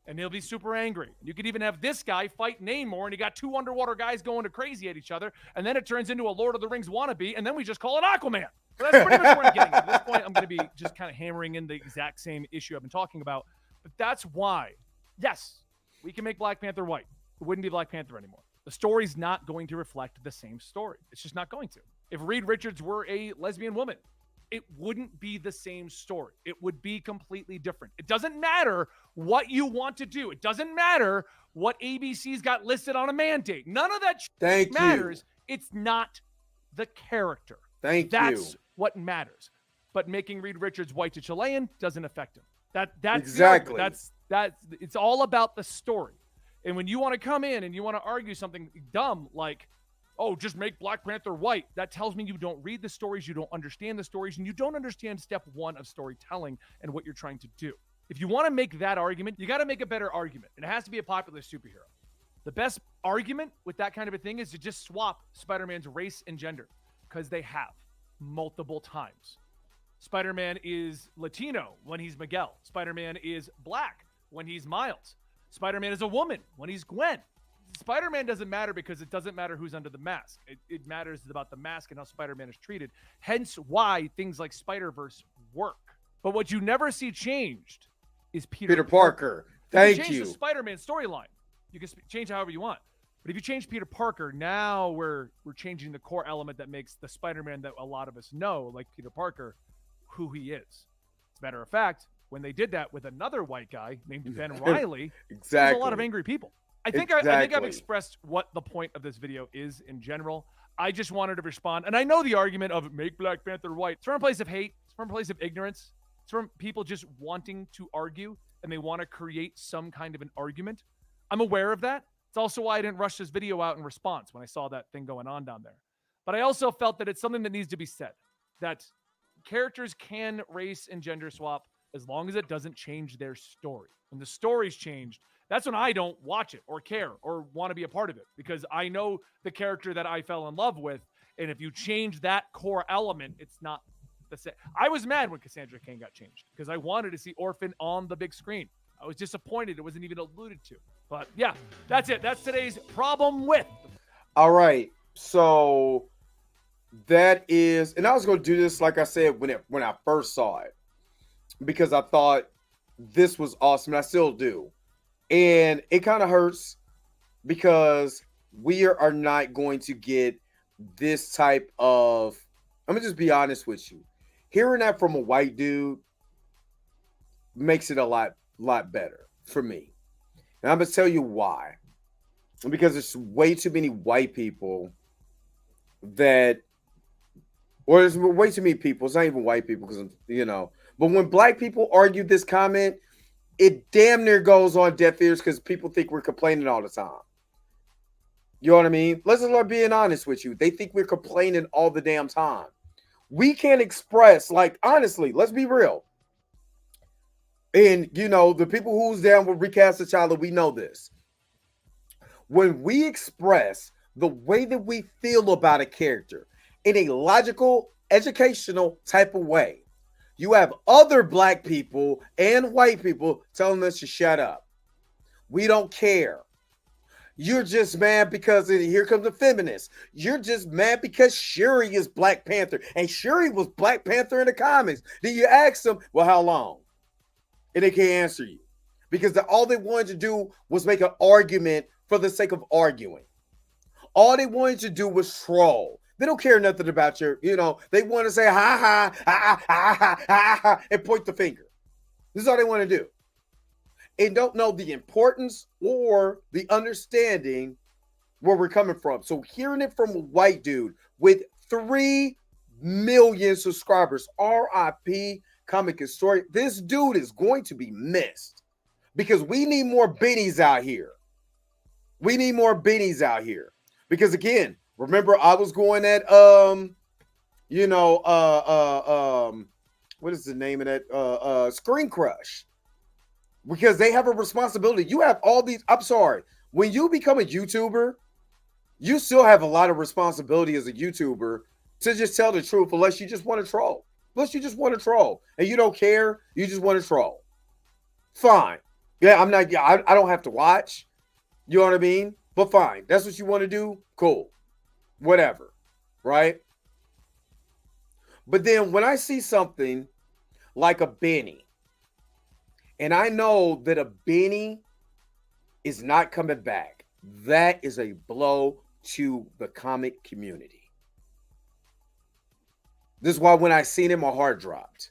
and he'll be super angry. You could even have this guy fight Namor, and you got two underwater guys going to crazy at each other, and then it turns into a Lord of the Rings wannabe, and then we just call it Aquaman. So that's pretty much where I'm getting at. At this point, I'm going to be just kind of hammering in the exact same issue I've been talking about. But that's why, yes, we can make Black Panther white. It wouldn't be Black Panther anymore. The story's not going to reflect the same story. It's just not going to. If Reed Richards were a lesbian woman, it wouldn't be the same story. It would be completely different. It doesn't matter what you want to do. It doesn't matter what ABC's got listed on a mandate. None of that matters. It's not the character. That's what matters. But making Reed Richards white to Chilean doesn't affect him. That's exactly. It's all about the story. And when you want to come in and you want to argue something dumb like, oh, just make Black Panther white, that tells me you don't read the stories, you don't understand the stories, and you don't understand step one of storytelling and what you're trying to do. If you want to make that argument, you got to make a better argument. And it has to be a popular superhero. The best argument with that kind of a thing is to just swap Spider-Man's race and gender, because they have multiple times. Spider-Man is Latino when he's Miguel. Spider-Man is Black when he's Miles. Spider-Man is a woman when he's Gwen. Spider-Man doesn't matter because it doesn't matter who's under the mask. It matters about the mask and how Spider-Man is treated. Hence why things like Spider-Verse work. But what you never see changed is Peter Parker. Thank you. Change the Spider-Man storyline. You can change however you want. But if you change Peter Parker, now we're changing the core element that makes the Spider-Man that a lot of us know, like Peter Parker, who he is. As a matter of fact, when they did that with another white guy named Ben Reilly, there's a lot of angry people. I think I've expressed what the point of this video is in general. I just wanted to respond. And I know the argument of make Black Panther white. It's from a place of hate. It's from a place of ignorance. It's from people just wanting to argue, and they want to create some kind of an argument. I'm aware of that. It's also why I didn't rush this video out in response when I saw that thing going on down there. But I also felt that it's something that needs to be said, that characters can race and gender swap as long as it doesn't change their story. When the story's changed, that's when I don't watch it or care or want to be a part of it, because I know the character that I fell in love with. And if you change that core element, it's not the same. I was mad when Cassandra Cain got changed because I wanted to see Orphan on the big screen. I was disappointed it wasn't even alluded to. But yeah, that's it. That's today's problem with. All right. So that is, and I was going to do this, like I said, when I first saw it, because I thought this was awesome. And I still do. And it kind of hurts because we are not going to get this type of, I'm going to just be honest with you. Hearing that from a white dude makes it a lot better for me. And I'm going to tell you why. Because there's way too many white people that, or there's way too many people. It's not even white people because, but when black people argue this comment, it damn near goes on deaf ears because people think we're complaining all the time. You know what I mean? Let's start being honest with you. They think we're complaining all the damn time. We can't express, like, honestly, let's be real. And, the people who's down with Recast the Child, we know this. When we express the way that we feel about a character in a logical, educational type of way, you have other black people and white people telling us to shut up. We don't care. You're just mad because here comes the feminists. You're just mad because Shuri is Black Panther. And Shuri was Black Panther in the comics. Then you ask them, well, how long? And they can't answer you. Because all they wanted to do was make an argument for the sake of arguing. All they wanted to do was troll. They don't care nothing about your, they want to say, ha, ha, ha, ha, ha, ha, ha, and point the finger. This is all they want to do. And don't know the importance or the understanding where we're coming from. So hearing it from a white dude with 3 million subscribers, RIP Comic Historian, this dude is going to be missed because we need more Bennies out here. We need more Bennies out here because, again, remember, I was going at, what is the name of that? Screen Crush. Because they have a responsibility. You have all these, I'm sorry, when you become a YouTuber, you still have a lot of responsibility as a YouTuber to just tell the truth unless you just want to troll. Unless you just want to troll. And you don't care, you just want to troll. Fine. Yeah, I'm not. Yeah, I don't have to watch. You know what I mean? But fine, that's what you want to do. Cool, whatever, right? But then when I see something like a Benny, and I know that a Benny is not coming back, that is a blow to the comic community. This is why when I seen it, my heart dropped.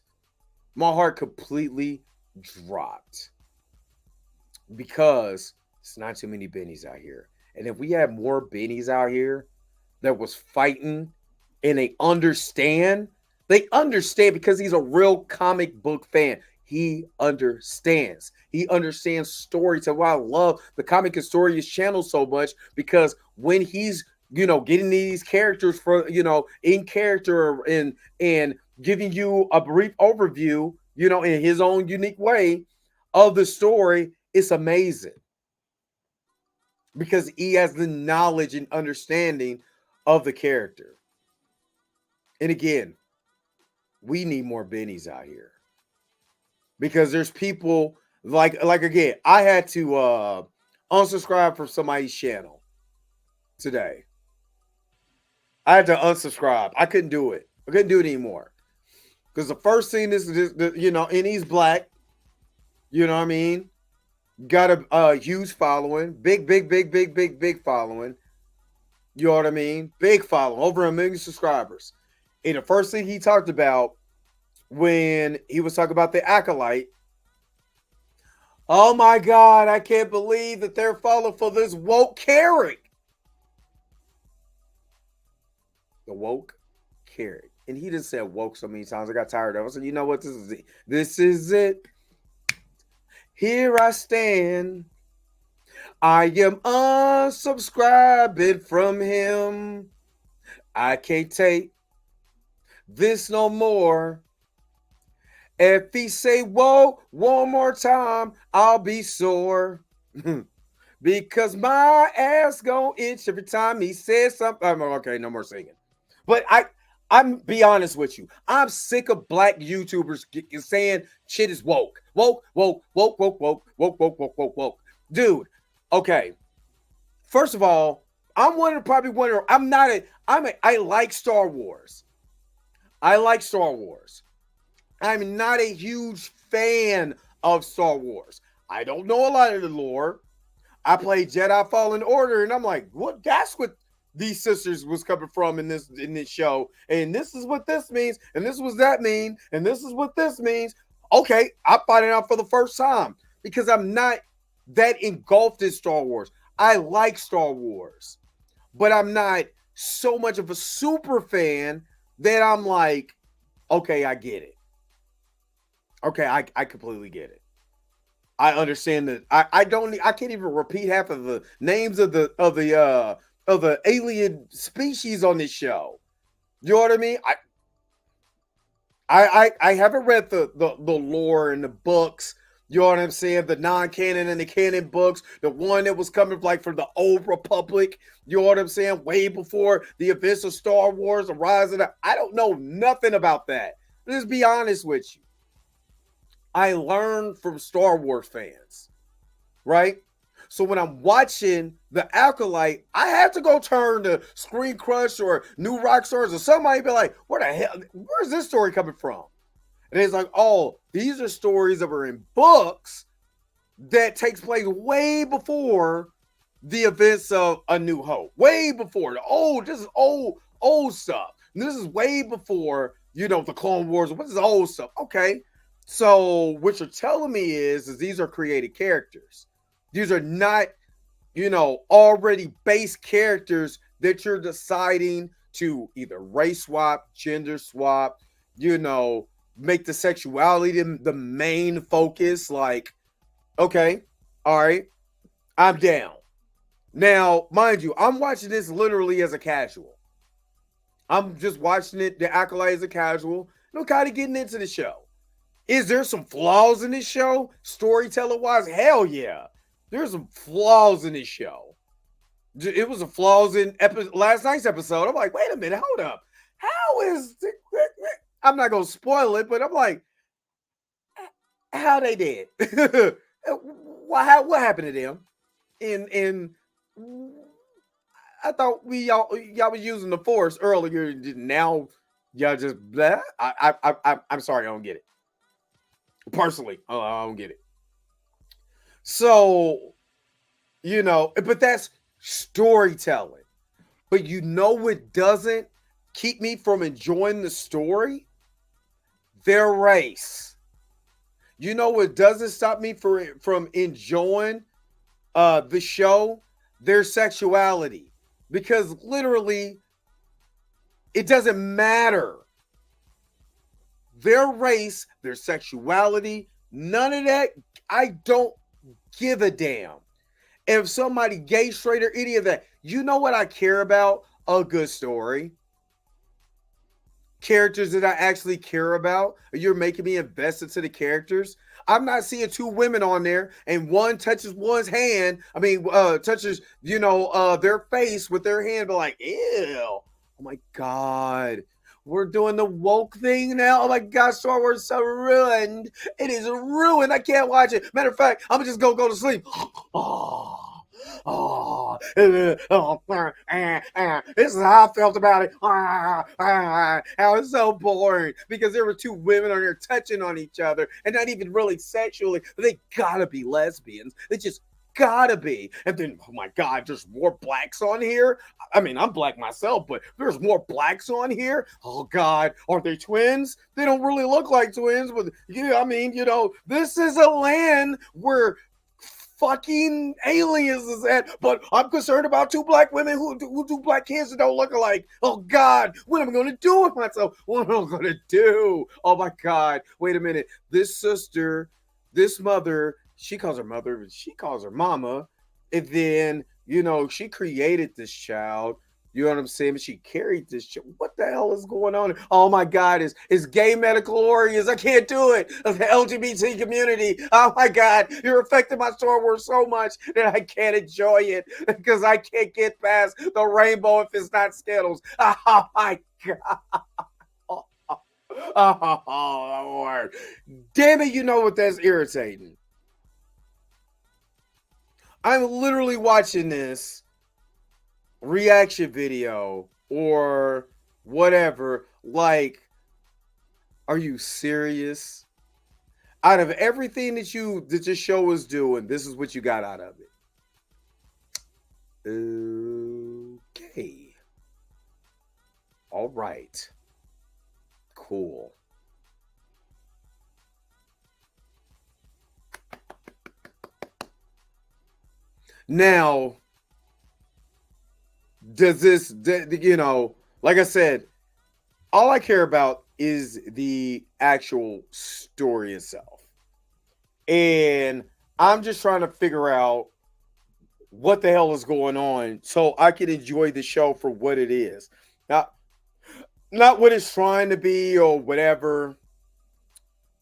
My heart completely dropped because it's not too many Bennies out here. And if we had more Bennies out here that was fighting and they understand because he's a real comic book fan. He understands. He understands storytelling. Why I love the Comic and Stories channel so much because when he's getting these characters for in character and giving you a brief overview, in his own unique way of the story, it's amazing because he has the knowledge and understanding of the character. And again, we need more Bennies out here because there's people like again, I had to unsubscribe from somebody's channel today. I had to unsubscribe. I couldn't do it. I couldn't do it anymore because the first thing is and he's black. You know what I mean? Got a huge following, big following. You know what I mean? Big following, over 1 million subscribers. And the first thing he talked about when he was talking about the Acolyte, oh my God, I can't believe that they're falling for this woke carrot. The woke carrot. And he just said woke so many times. I got tired of it. I said, you know what? This is it. This is it. Here I stand. I am unsubscribing from him. I can't take this no more. If he say whoa one more time, I'll be sore. Because my ass gon' itch every time he says something. Okay, no more singing. But I'm be honest with you. I'm sick of black YouTubers saying shit is woke. Woke. Dude, okay. First of all, I like Star Wars. I like Star Wars. I'm not a huge fan of Star Wars. I don't know a lot of the lore. I played Jedi Fallen Order, and I'm like, what? That's what these sisters was coming from in this show. And this is what this means, and this was that mean, and this is what this means. Okay, I find it out for the first time because I'm not that engulfed in Star Wars. I like Star Wars, but I'm not so much of a super fan that I'm like, okay, I get it. Okay, I completely get it. I understand that. I can't even repeat half of the names of the alien species on this show. You know what I mean? I haven't read the lore and the books. You know what I'm saying? The non-canon and the canon books. The one that was coming like from the old Republic. You know what I'm saying? Way before the events of Star Wars, the rise of I don't know nothing about that. Let's be honest with you. I learned from Star Wars fans, right? So when I'm watching The Acolyte, I have to go turn to Screen Crush or New Rockstars or somebody be like, where the hell, where's this story coming from? And it's like, oh, these are stories that were in books that takes place way before the events of A New Hope. Way before. This is old stuff. And this is way before, the Clone Wars. What is old stuff? Okay. So what you're telling me is these are created characters. These are not, already base characters that you're deciding to either race swap, gender swap, make the sexuality the main focus. Like, okay, all right, I'm down. Now, mind you, I'm watching this literally as a casual. I'm just watching it, the Acolyte as a casual, kind of getting into the show. Is there some flaws in this show? Storyteller-wise? Hell yeah. There's some flaws in this show. It was a flaws in last night's episode. I'm like, wait a minute, hold up. How is... I'm not going to spoil it, but I'm like, how they did? What happened to them? And I thought y'all was using the force earlier. Now y'all just blah. I'm sorry, I don't get it. Personally, I don't get it. So but that's storytelling. But it doesn't keep me from enjoying the story? Their race. What doesn't stop me from enjoying the show? Their sexuality. Because literally, it doesn't matter. Their race, their sexuality, none of that, I don't give a damn. If somebody gay, straight, or any of that, you know what I care about? A good story. Characters that I actually care about. You're making me invest into the characters. I'm not seeing two women on there and one touches one's hand. Touches, their face with their hand, but like, ew. Oh my God. We're doing the woke thing now. Oh my God, Star Wars is so ruined. It is ruined. I can't watch it. Matter of fact, I'm just gonna go to sleep. This is how I felt about it. I was so bored because there were two women on there touching on each other and not even really sexually, but they gotta be lesbians. They just gotta be. And then, oh my God, there's more blacks on here. I mean, I'm black myself, but there's more blacks on here. Oh God, are they twins? They don't really look like twins, but this is a land where fucking aliens is at, but I'm concerned about two black women who do black kids that don't look alike. Oh God, what am I going to do with myself? What am I going to do? Oh my God, wait a minute. This sister, this mother, she calls her mother, she calls her mama, and then, she created this child. You know what I'm saying? But she carried this shit. What the hell is going on? Oh my God, is gay medical warriors. I can't do it. The LGBT community. Oh my God, you're affecting my Star Wars so much that I can't enjoy it because I can't get past the rainbow if it's not Skittles. Oh my God. Oh Lord. Damn it, you know what? That's irritating. I'm literally watching this reaction video or whatever, like, are you serious? Out of everything that your show was doing, this is what you got out of it. Okay. All right. Cool. Now, does this, like I said, all I care about is the actual story itself. And I'm just trying to figure out what the hell is going on so I can enjoy the show for what it is. Not what it's trying to be or whatever.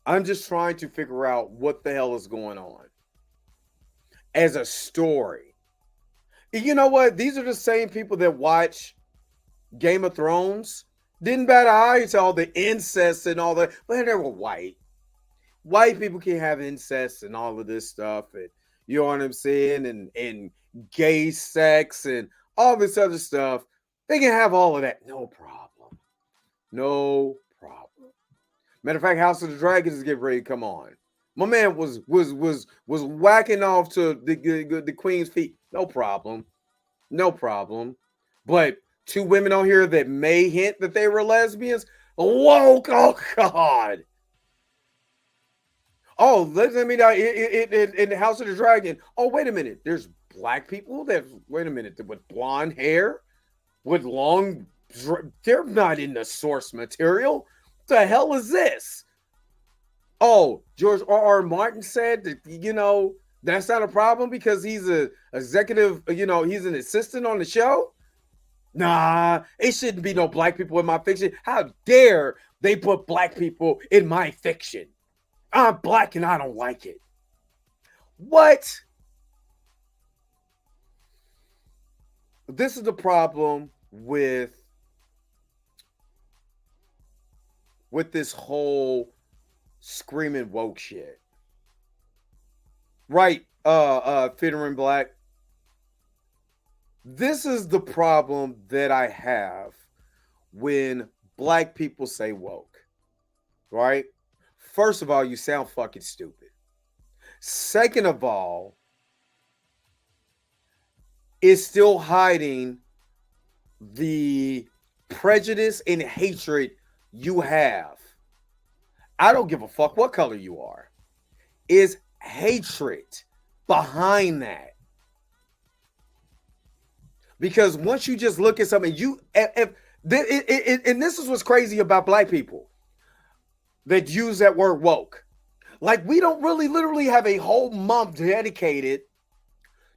I'm just trying to figure out what the hell is going on as a story. You know what? These are the same people that watch Game of Thrones. Didn't bat an eye to all the incest and all that. But they were white. White people can have incest and all of this stuff. And you know what I'm saying? And gay sex and all this other stuff. They can have all of that. No problem. No problem. Matter of fact, House of the Dragons is getting ready to come on. My man was whacking off to the queen's feet. No problem. No problem. But two women on here that may hint that they were lesbians. Whoa, oh God. Oh, let me know in the House of the Dragon. Oh, wait a minute. There's black people wait a minute, with blonde hair, with long, they're not in the source material. What the hell is this? Oh, George R.R. Martin said that, that's not a problem because he's a executive, he's an assistant on the show. Nah, it shouldn't be no black people in my fiction. How dare they put black people in my fiction? I'm black and I don't like it. What? This is the problem with this whole screaming woke shit. Right, Fitter in Black. This is the problem that I have when black people say woke, right? First of all, you sound fucking stupid. Second of all, it's still hiding the prejudice and hatred you have. I don't give a fuck what color you are. Is hatred behind that. Because once you just look at something, and this is what's crazy about black people that use that word woke. Like, we don't really literally have a whole month dedicated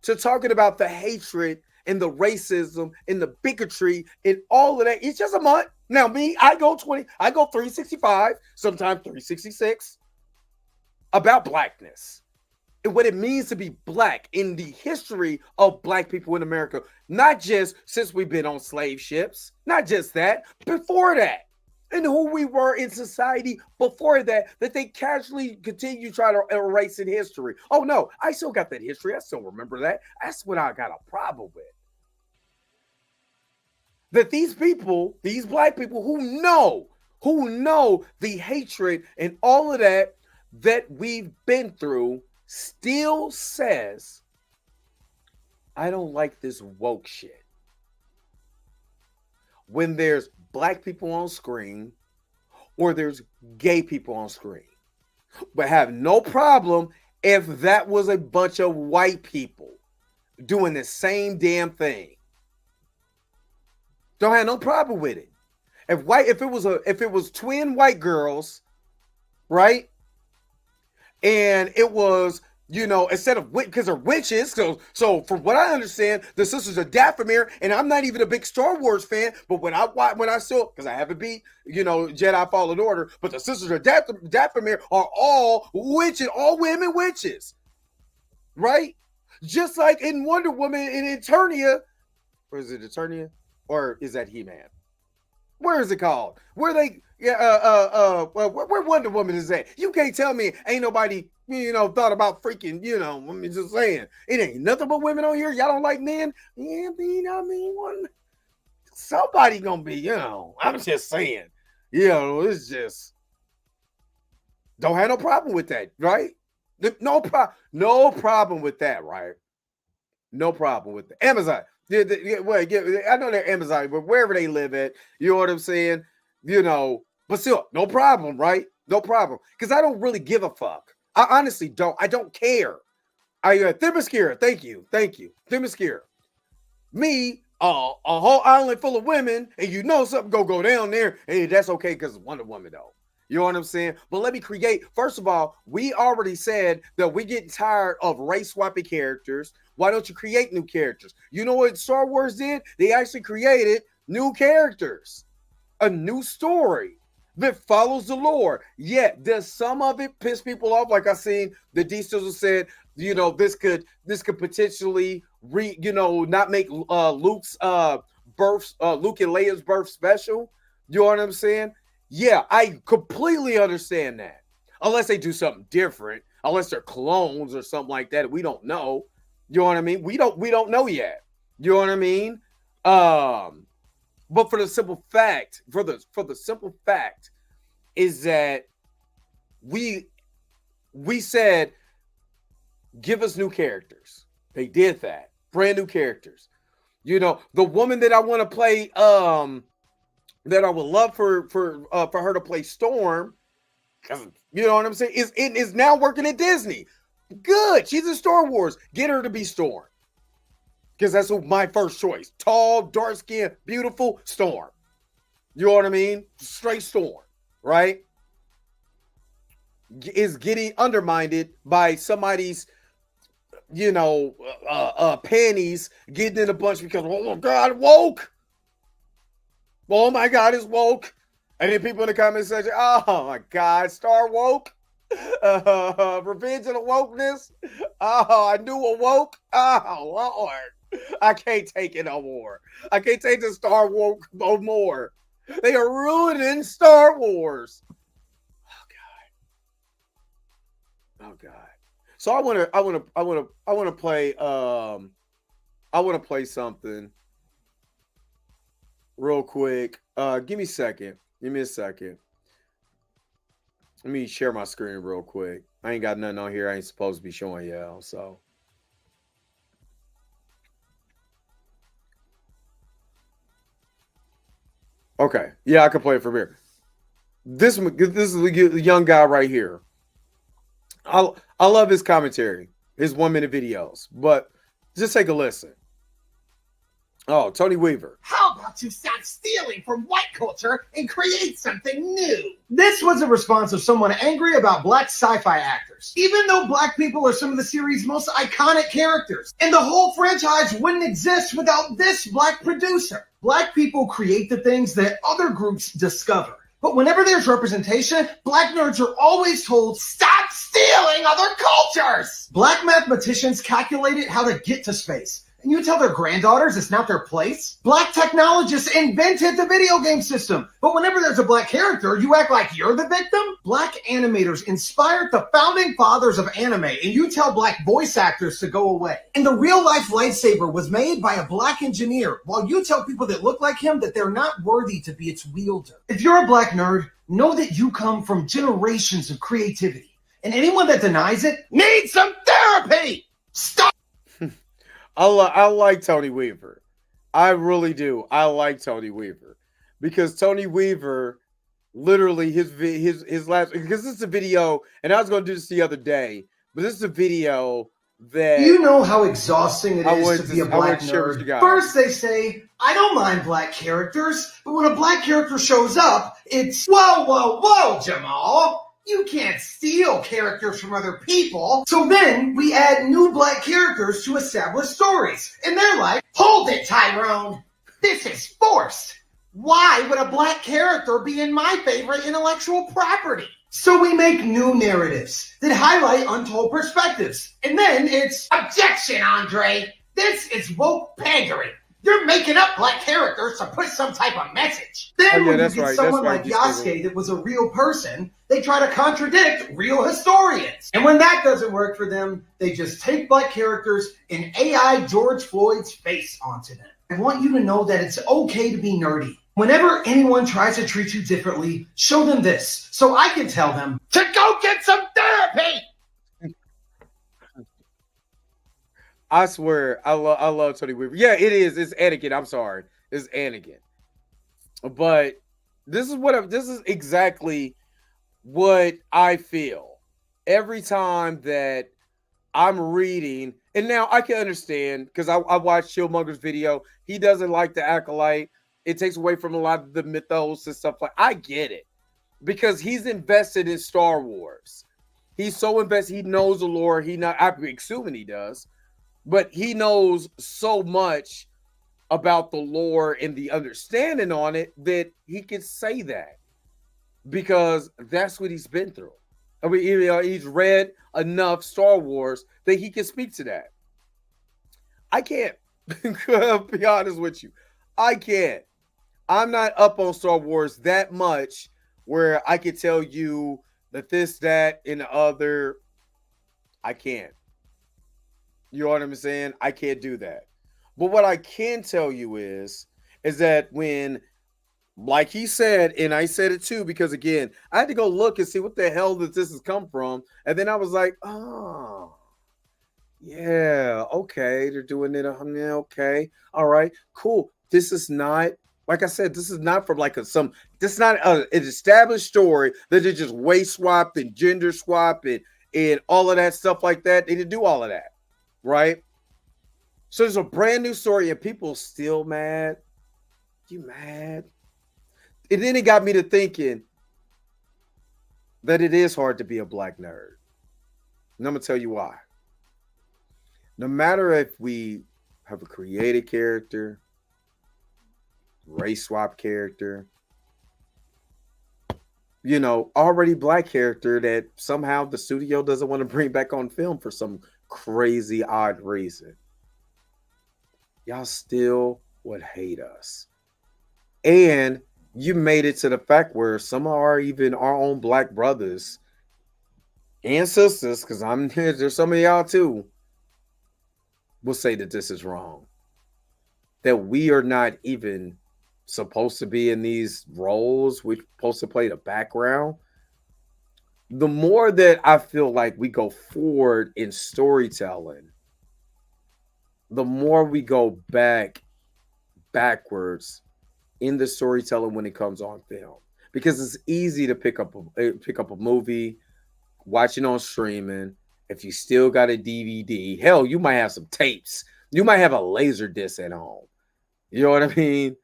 to talking about the hatred and the racism and the bigotry and all of that. It's just a month. Now, me, I go 365, sometimes 366 about blackness and what it means to be black in the history of black people in America. Not just since we've been on slave ships, not just that, before that. And who we were in society before that they casually continue to try to erase in history. Oh no, I still got that history. I still remember that. That's what I got a problem with. That these people, these black people who know the hatred and all of that we've been through, still says, I don't like this woke shit. When there's black people on screen or there's gay people on screen, but have no problem if that was a bunch of white people doing the same damn thing. Don't have no problem with it. If it was twin white girls, right? And it was, instead of because they're witches. So from what I understand, the sisters are Dathomir, and I'm not even a big Star Wars fan, but when I saw, because I haven't beat, Jedi Fallen Order, but the sisters of Dathomir are all witches, all women witches, right? Just like in Wonder Woman in Eternia, or is it Eternia, or is that He-Man? Where is it called? Where Wonder Woman is at? You can't tell me ain't nobody, thought about freaking, I'm just saying. It ain't nothing but women on here. Y'all don't like men? Yeah, somebody gonna be, I'm just saying. It's just, don't have no problem with that, right? No problem with that, right? No problem with the Amazon. I know they're Amazon, but wherever they live at, you know what I'm saying? But still, no problem, right? No problem. Because I don't really give a fuck. I honestly don't. I don't care. Themyscira, thank you. Themyscira. Me, a whole island full of women, and something go down there, and that's okay because it's Wonder Woman, though. You know what I'm saying? But let me first of all, we already said that we get tired of race swapping characters. Why don't you create new characters? You know what Star Wars did? They actually created new characters, a new story that follows the lore. Yet, does some of it piss people off? Like I seen the D Stizzle said, this could potentially not make Luke's birth, Luke and Leia's birth special. You know what I'm saying? Yeah, I completely understand that. Unless they do something different, unless they're clones or something like that, we don't know. You know what I mean? We don't know yet. You know what I mean? But for the simple fact is that we said, give us new characters. They did that. Brand new characters. The woman that I want to play, that I would love for her to play Storm, because you know what I'm saying, is now working at Disney. Good. She's in Star Wars. Get her to be Storm. Because that's my first choice. Tall, dark skin, beautiful Storm. You know what I mean? Straight Storm, right? Is getting undermined by somebody's, panties getting in a bunch because, oh God, woke. Oh my God, it's woke. And then people in the comment section, oh my God, Star woke. Revenge of the wokeness. Oh, I knew a woke. Oh Lord, I can't take it no more. I can't take the Star woke no more. They are ruining Star Wars. Oh God. So I want to play something real quick. Give me a second. Give me a second. Let me share my screen real quick. I ain't got nothing on here I ain't supposed to be showing y'all. So okay, yeah, I can play it from here. This is the young guy right here. I love his commentary, his 1 minute videos, but just take a listen. Oh, Tony Weaver. How about you stop stealing from white culture and create something new? This was a response of someone angry about black sci-fi actors. Even though black people are some of the series' most iconic characters, and the whole franchise wouldn't exist without this black producer. Black people create the things that other groups discover. But whenever there's representation, black nerds are always told, stop stealing other cultures! Black mathematicians calculated how to get to space. And you tell their granddaughters it's not their place? Black technologists invented the video game system. But whenever there's a black character, you act like you're the victim? Black animators inspired the founding fathers of anime, and you tell black voice actors to go away. And the real-life lightsaber was made by a black engineer, while you tell people that look like him that they're not worthy to be its wielder. If you're a black nerd, know that you come from generations of creativity. And anyone that denies it needs some therapy! Stop! I like Tony Weaver. I really do. I like Tony Weaver because Tony Weaver, literally his last, because this is a video, and I was going to do this the other day, but this is a video that you know how exhausting it is to be a black nerd. First they say, I don't mind black characters, but when a black character shows up, it's whoa, Jamal. You can't steal characters from other people. So then we add new black characters to establish stories. And they're like, hold it, Tyrone. This is forced. Why would a black character be in my favorite intellectual property? So we make new narratives that highlight untold perspectives. And then it's, objection, Andre. This is woke pandering. You're making up black characters to put some type of message. Then when you get someone like Yasuke that was a real person, they try to contradict real historians. And when that doesn't work for them, they just take black characters and AI George Floyd's face onto them. I want you to know that it's okay to be nerdy. Whenever anyone tries to treat you differently, show them this, so I can tell them to go get some therapy! I swear, I love Tony Weaver. Yeah, it is. It's Anakin. I'm sorry. It's Anakin. But this is exactly what I feel every time that I'm reading. And now I can understand because I watched Chillmonger's video. He doesn't like the Acolyte. It takes away from a lot of the mythos and stuff like. I get it because he's invested in Star Wars. He's so invested. He knows the lore. I'm assuming he does. But he knows so much about the lore and the understanding on it that he can say that because that's what he's been through. I mean, he's read enough Star Wars that he can speak to that. I can't. I'll be honest with you. I can't. I'm not up on Star Wars that much where I can tell you that this, that, and the other. I can't. You know what I'm saying? I can't do that. But what I can tell you is that when, like he said, and I said it too, because again, I had to go look and see what the hell this has come from. And then I was like, oh, yeah, okay. They're doing it. Okay. All right, cool. This is not, like I said, this is not from like this is not an established story that they just race swapped and gender swapped and all of that stuff like that. They didn't do all of that. Right? So there's a brand new story and people still mad. You mad? And then it got me to thinking that it is hard to be a black nerd. And I'm going to tell you why. No matter if we have a created character, race swap character, already black character that somehow the studio doesn't want to bring back on film for some crazy odd reason, y'all still would hate us. And you made it to the fact where some are even our own black brothers and sisters, because there's some of y'all too, will say that this is wrong. That we are not even supposed to be in these roles. We're supposed to play the background. The more that I feel like we go forward in storytelling, the more we go backwards in the storytelling when it comes on film. Because it's easy to pick up a movie, watch it on streaming. If you still got a DVD, hell, you might have some tapes. You might have a laser disc at home. You know what I mean?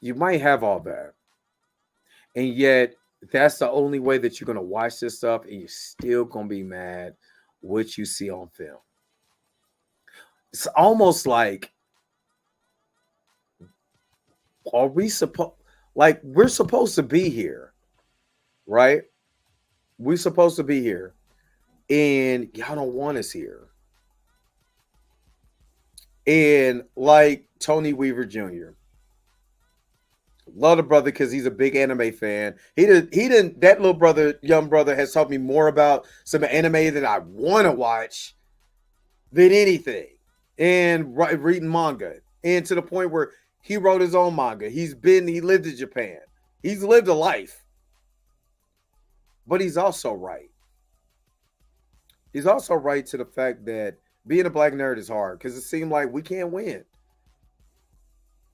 You might have all that. And yet, that's the only way that you're going to watch this stuff, and you're still going to be mad what you see on film. It's almost like, are we supposed, like, we're supposed to be here, right? We're supposed to be here, and y'all don't want us here. And like Tony Weaver Jr., love the brother because he's a big anime fan. That little brother, young brother, has taught me more about some anime that I want to watch than anything. And reading manga. And to the point where he wrote his own manga. He lived in Japan. He's lived a life. But he's also right. He's also right to the fact that being a black nerd is hard because it seemed like we can't win.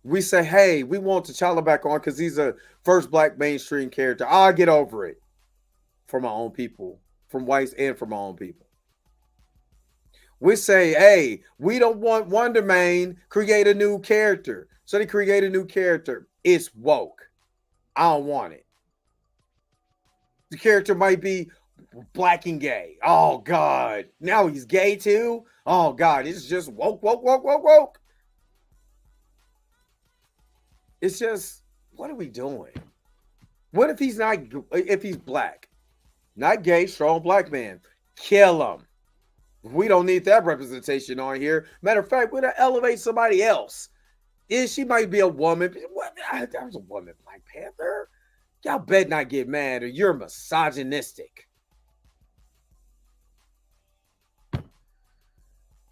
We say, hey, we want T'Challa back on because he's a first black mainstream character. I'll get over it for my own people, from whites and from my own people. We say, hey, we don't want Wonder Man, create a new character. So they create a new character. It's woke. I don't want it. The character might be black and gay. Oh, God. Now he's gay too? Oh, God. It's just woke, woke, woke, woke, woke. It's just, what are we doing? What if he's black? Not gay, strong black man. Kill him. We don't need that representation on here. Matter of fact, we're going to elevate somebody else. She might be a woman. What? That was a woman, Black Panther. Y'all better not get mad or you're misogynistic.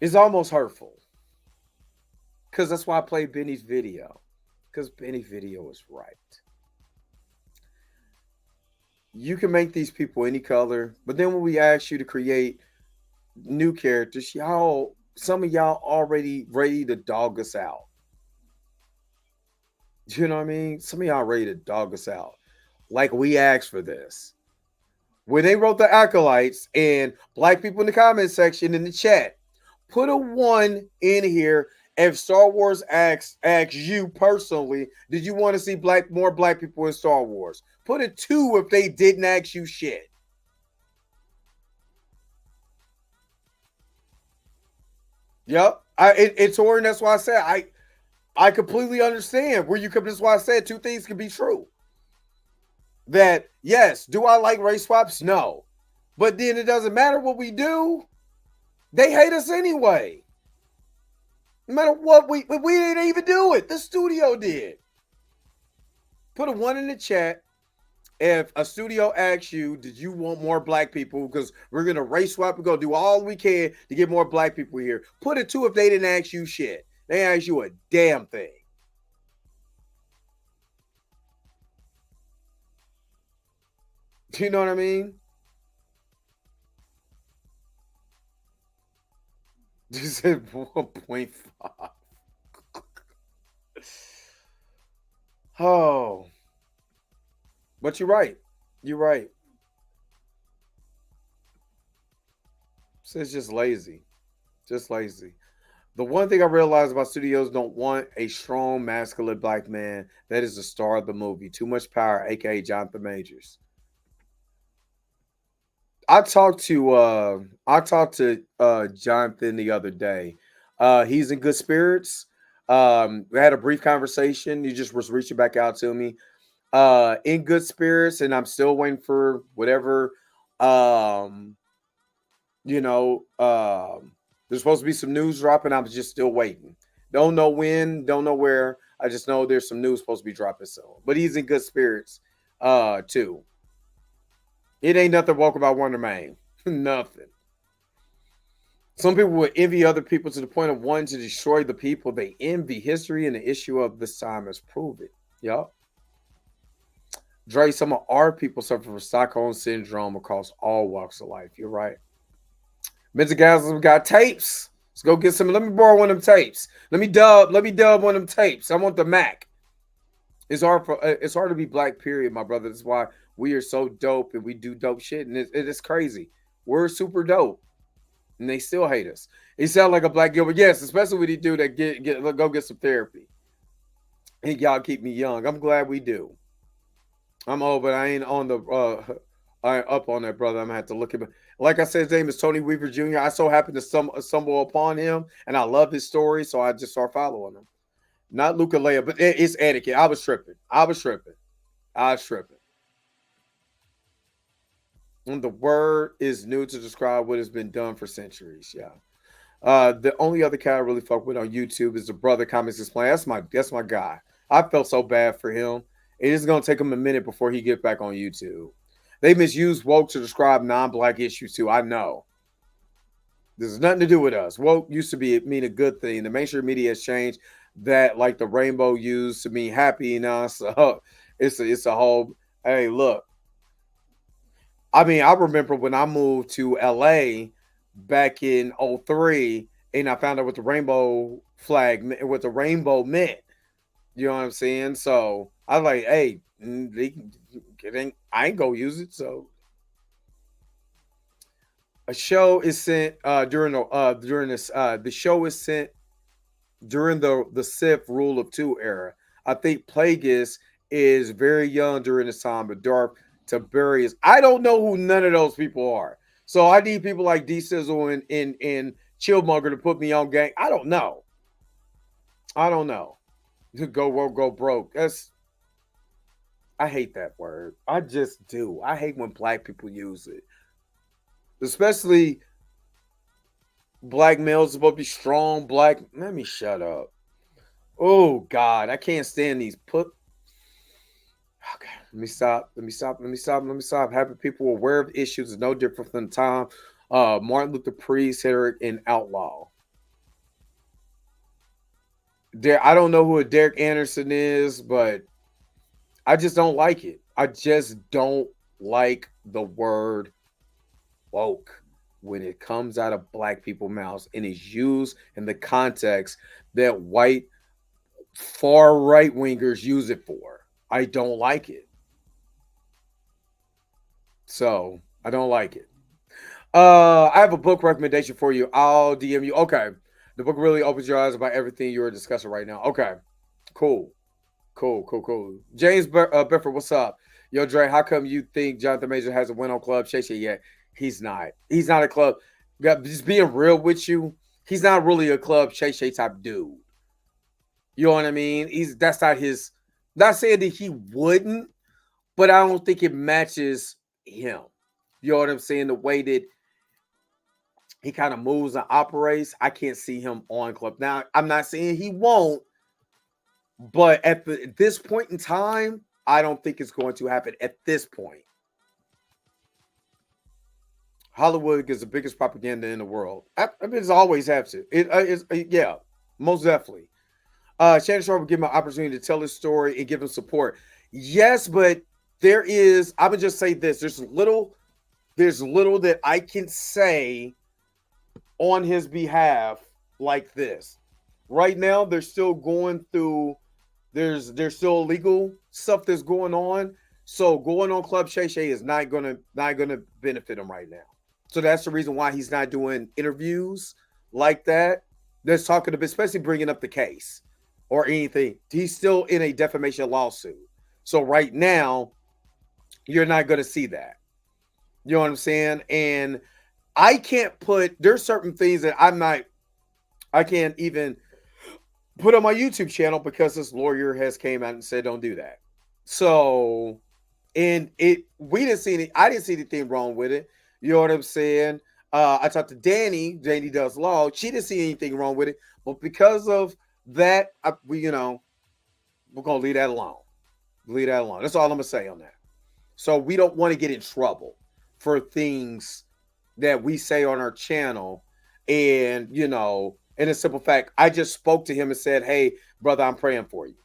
It's almost hurtful. Because that's why I played Benny's video. Because Benny's video is right. You can make these people any color, but then when we ask you to create new characters, some of y'all already ready to dog us out. You know what I mean? Some of y'all ready to dog us out. Like we asked for this. When they wrote the Acolytes and black people in the comment section in the chat, put a 1 in here. If Star Wars asks you personally, did you want to see more black people in Star Wars? Put a 2 if they didn't ask you shit. Yep. It's Orin. That's why I said I completely understand where you come. That's why I said 2 things can be true. That, yes, do I like race swaps? No. But then it doesn't matter what we do. They hate us anyway. No matter what, we didn't even do it. The studio did. Put a 1 in the chat. If a studio asks you, did you want more black people? Because we're going to race swap. We're going to do all we can to get more black people here. Put a 2 if they didn't ask you shit. They asked you a damn thing. Do you know what I mean? You said 1.5. Oh. But you're right. You're right. So it's just lazy. Just lazy. The one thing I realized about studios don't want a strong, masculine black man that is the star of the movie. Too much power, aka Jonathan Majors. I talked to Jonathan the other day. He's in good spirits. We had a brief conversation. He just was reaching back out to me. In good spirits, and I'm still waiting for whatever. There's supposed to be some news dropping. I'm just still waiting. Don't know when, don't know where. I just know there's some news supposed to be dropping soon. But he's in good spirits, too. It ain't nothing woke about Wonder Man. Nothing. Some people will envy other people to the point of wanting to destroy the people they envy. History and the issue of this time has proven. Yup. Dre, some of our people suffer from Stockholm syndrome across all walks of life. You're right. Mr. Gaz, we got tapes. Let's go get some. Let me borrow one of them tapes. Let me dub one of them tapes. I want the Mac. It's hard to be black, period, my brother. That's why we are so dope and we do dope shit. And it is crazy. We're super dope. And they still hate us. He sound like a black Gilbert. Yes, especially when he do that. Go get some therapy. And y'all keep me young. I'm glad we do. I'm old, but I ain't on the I ain't up on that, brother. I'm gonna have to look at him. Like I said, his name is Tony Weaver Jr. I so happened to stumble upon him, and I love his story, so I just start following him. Not Luca Leia, but it's etiquette. I was tripping. And the word is new to describe what has been done for centuries. Yeah. The only other cat I really fuck with on YouTube is the brother Comics Explain. That's my guy. I felt so bad for him. It is gonna take him a minute before he gets back on YouTube. They misuse woke to describe non-black issues too. I know. This has nothing to do with us. Woke used to mean a good thing. The mainstream media has changed that, like the rainbow used to mean happy now. So it's a whole. Hey, look. I mean, I remember when I moved to LA back in 03 and I found out what the rainbow flag, what the rainbow meant. You know what I'm saying? So I was like, hey, I ain't gonna use it. So a show is sent the show is sent during the Sith rule of two era. I think Plagueis is very young during this time, but Darth Tiberius. I don't know who none of those people are. So I need people like D Sizzle and Chillmonger to put me on gang. I don't know. Go woke, go broke. I hate that word. I just do. I hate when black people use it. Especially black males supposed to be strong, black. Let me shut up. Oh God, I can't stand these Okay, let me stop. Happy people aware of issues is no different from the time Martin Luther Priest, Herrick, and Outlaw. I don't know who a Derek Anderson is, but I just don't like it. I just don't like the word woke when it comes out of black people's mouths and is used in the context that white far right wingers use it for. I don't like it. So I don't like it. I have a book recommendation for you. I'll DM you. Okay. The book really opens your eyes about everything you're discussing right now. Okay. Cool. James Bedford, what's up? Yo, Dre, how come you think Jonathan Major hasn't went on Club Shay Shay yet? He's not. He's not a club. Just being real with you, he's not really a Club Shay Shay type dude. You know what I mean? That's not his. Not saying that he wouldn't, but I don't think it matches him. You know what I'm saying? The way that he kind of moves and operates, I can't see him on Club. Now, I'm not saying he won't, but at this point in time, I don't think it's going to happen at this point. Hollywood is the biggest propaganda in the world. I mean, it's always have to. Yeah, most definitely. Shannon Sharp will give him an opportunity to tell his story and give him support. Yes, but there is. I would just say this: there's little that I can say on his behalf like this. Right now, they're still going through. There's still legal stuff that's going on. So going on Club Shay Shay is not gonna benefit him right now. So that's the reason why he's not doing interviews like that. That's talking about, especially bringing up the case or anything. He's still in a defamation lawsuit. So right now, you're not going to see that. You know what I'm saying? And I can't there's certain things that I can't even put on my YouTube channel because this lawyer has came out and said, don't do that. So, I didn't see anything wrong with it. You know what I'm saying? I talked to Danny. Danny does law. She didn't see anything wrong with it. But because of that, we're going to leave that alone. That's all I'm going to say on that. So we don't want to get in trouble. for things that we say on our channel. And, you know, in a simple fact, I just spoke to him and said, hey, brother, I'm praying for you.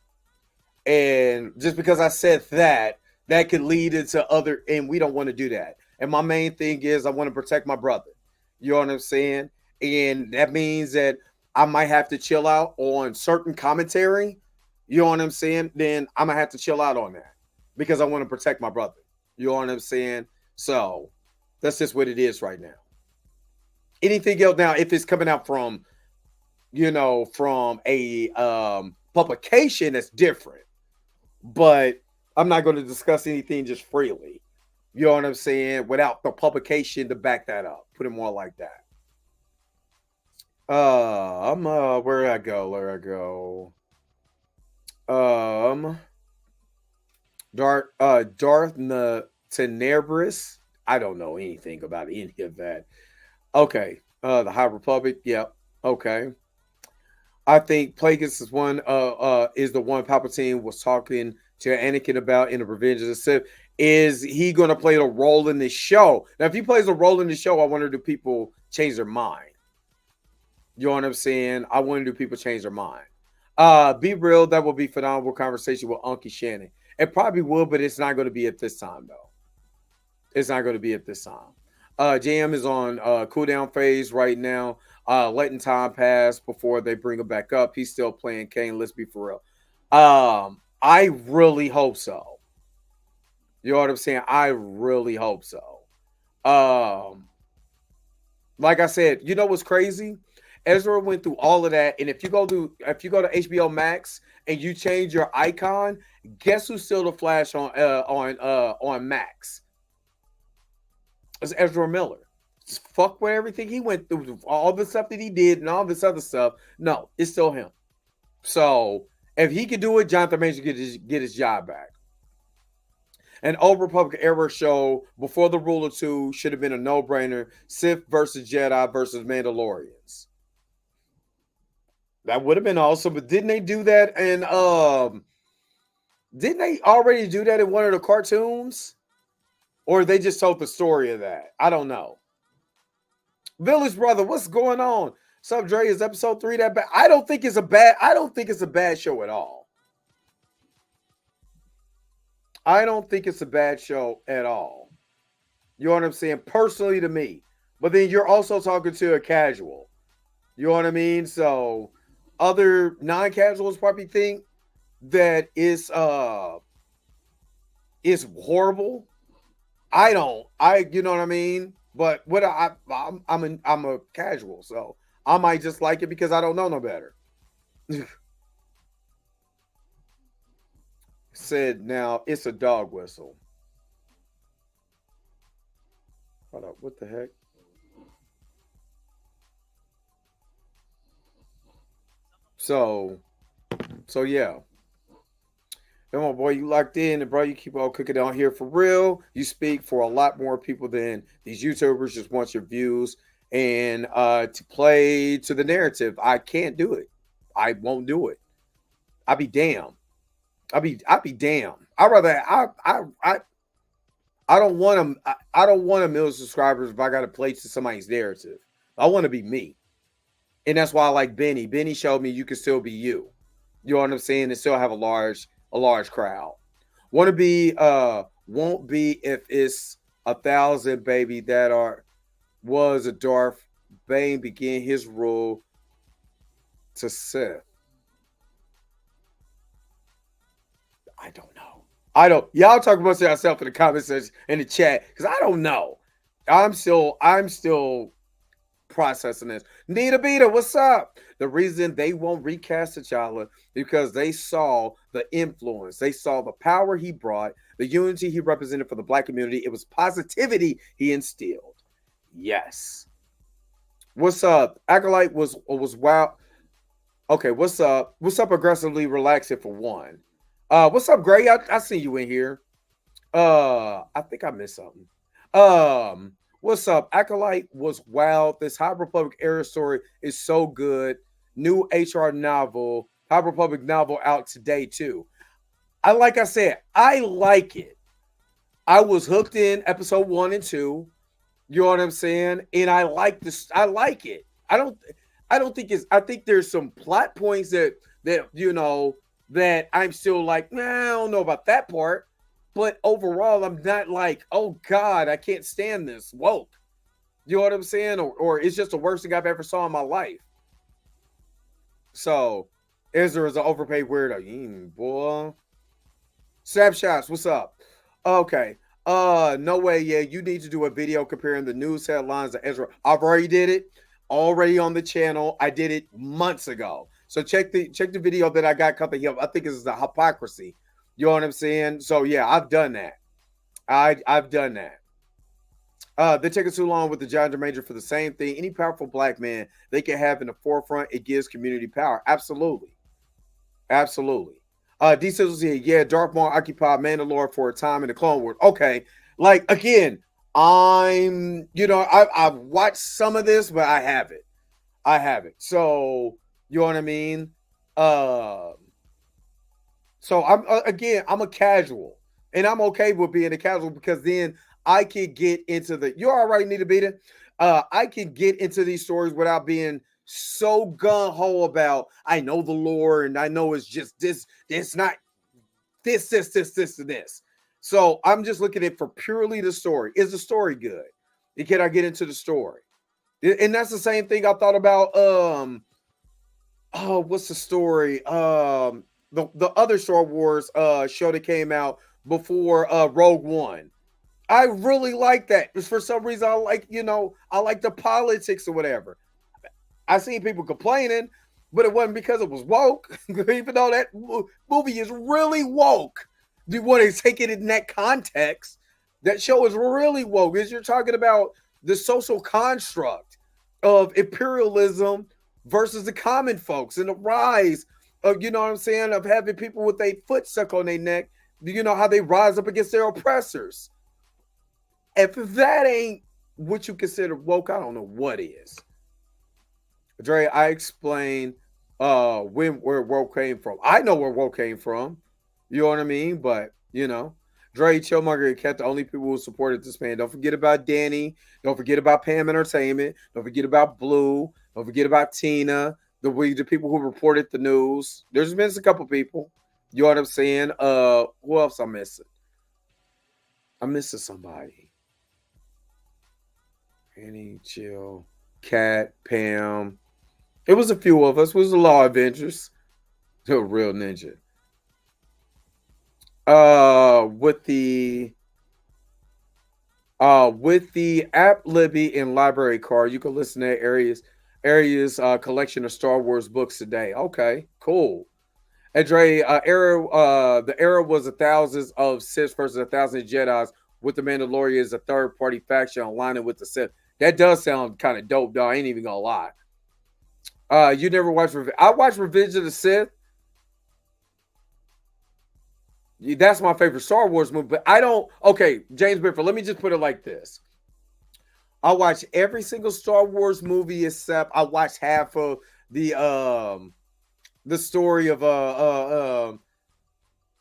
And just because I said that could lead into other, and we don't want to do that. And my main thing is I want to protect my brother. You know what I'm saying? And that means that I might have to chill out on certain commentary. You know what I'm saying? Then I'm going to have to chill out on that because I want to protect my brother. You know what I'm saying? So that's just what it is right now. Anything else now, if it's coming out from, you know, from a publication, that's different. But I'm not going to discuss anything just freely. You know what I'm saying? Without the publication to back that up. Put it more like that. Where did I go? Darth Tenebris. I don't know anything about any of that. Okay. The High Republic. Yep. Okay. I think Plagueis is is the one Palpatine was talking to Anakin about in the Revenge of the Sith. Is he going to play a role in this show? Now, if he plays a role in the show, I wonder, do people change their mind? You know what I'm saying? I wonder, do people change their mind? Be real, that will be phenomenal conversation with Uncle Shannon. It probably will, but it's not going to be at this time, though. It's not going to be at this time. JM is on cooldown phase right now, letting time pass before they bring him back up. He's still playing Kane. Let's be for real. I really hope so. You know what I'm saying? I really hope so. Like I said, you know what's crazy? Ezra went through all of that, and if you go to HBO Max and you change your icon, guess who's still the Flash on Max? It's Ezra Miller. Just fuck with everything he went through, all the stuff that he did, and all this other stuff. No, it's still him. So if he could do it, Jonathan Majors get his job back. An Old Republic era show before the Rule of Two should have been a no-brainer. Sith versus Jedi versus Mandalorians. That would have been awesome, but didn't they do that? And didn't they already do that in one of the cartoons? Or they just told the story of that? I don't know. Village Brother, what's going on? Sub Dre, is episode 3 that bad? I don't think it's a bad show at all. I don't think it's a bad show at all. You know what I'm saying? Personally to me. But then you're also talking to a casual. You know what I mean? So other non-casuals probably think that it's horrible. I don't. You know what I mean? But what I'm a casual, so I might just like it because I don't know no better. Said now it's a dog whistle. Hold up, what the heck? So yeah. Come on, boy, you locked in, and bro, you keep on cooking down here for real. You speak for a lot more people than these YouTubers just want your views and to play to the narrative. I can't do it. I won't do it. I'll be damned. I'll be damned. I don't want a million subscribers if I got to play to somebody's narrative. I want to be me. And that's why I like Benny. Benny showed me you can still be you. You know what I'm saying? And still have a large crowd. Won't be if it's 1,000, baby, that was a Darth Bane begin his rule to Sith. I don't know. Y'all talk amongst yourself in the comment section in the chat because I don't know. I'm still processing this. Nita Beta, what's up? The reason they won't recast T'Challa because they saw the influence, they saw the power he brought, the unity he represented for the Black community. It was positivity he instilled. Yes. What's up? Acolyte was wild. Okay, what's up? What's up? Aggressively relaxing for one. What's up, Gray? I see you in here. I think I missed something. What's up? Acolyte was wild. This High Republic era story is so good. New HR novel, High Republic novel out today too. Like I said, I like it. I was hooked in episode 1 and 2. You know what I'm saying? And I like this. I like it. I don't think it's. I think there's some plot points that that I'm still like, nah, I don't know about that part. But overall, I'm not like, oh God, I can't stand this woke. You know what I'm saying? Or it's just the worst thing I've ever saw in my life. So Ezra is an overpaid weirdo. Boy. Snapshots, what's up? Okay. No way. Yeah, you need to do a video comparing the news headlines to Ezra. I've already did it. Already on the channel. I did it months ago. So check the video that I got coming up. I think it's the hypocrisy. You know what I'm saying? So yeah, I've done that. I've done that. They're taking too long with the John Major for the same thing. Any powerful black man they can have in the forefront, it gives community power. Absolutely. Absolutely. D Sizzle said, yeah, Darth Maul occupied Mandalore for a time in the Clone Wars. Okay. Like, again, I've watched some of this, but I haven't. So, you know what I mean? So I'm I'm a casual, and I'm okay with being a casual because then I can get into you already need to beat it. I can get into these stories without being so gung-ho about I know the lore and I know it's just this, it's not this, and this. So I'm just looking at it for purely the story. Is the story good? And can I get into the story? And that's the same thing I thought about what's the story? The other Star Wars show that came out before Rogue One. I really like that. Because for some reason I like the politics or whatever. I seen people complaining, but it wasn't because it was woke. Even though that movie is really woke. You want to take it in that context. That show is really woke. Because you're talking about the social construct of imperialism versus the common folks and the rise of, you know what I'm saying, of having people with a foot stuck on their neck. You know how they rise up against their oppressors. If that ain't what you consider woke, I don't know what is. Dre, I explained where woke came from. I know where woke came from. You know what I mean? But, Dre, Chillmonger, and Cat, the only people who supported this man. Don't forget about Danny. Don't forget about Pam Entertainment. Don't forget about Blue. Don't forget about Tina. The people who reported the news. There's been a couple people. You know what I'm saying? Who else I'm missing? I'm missing somebody. Annie, Chill, Cat, Pam. It was a few of us. It was the Law Avengers. The real ninja. With the app Libby and library card, you can listen to Area's collection of Star Wars books today. Okay, cool. And Dre, the era was 1,000 of Sith versus 1,000 Jedi's, with the Mandalorian as a third-party faction aligning with the Sith. That does sound kind of dope, dog. I ain't even gonna lie. You never watched I watched Revenge of the Sith. That's my favorite Star Wars movie, but I don't. Okay, James Bifford, let me just put it like this. I watched every single Star Wars movie except I watched half of the story of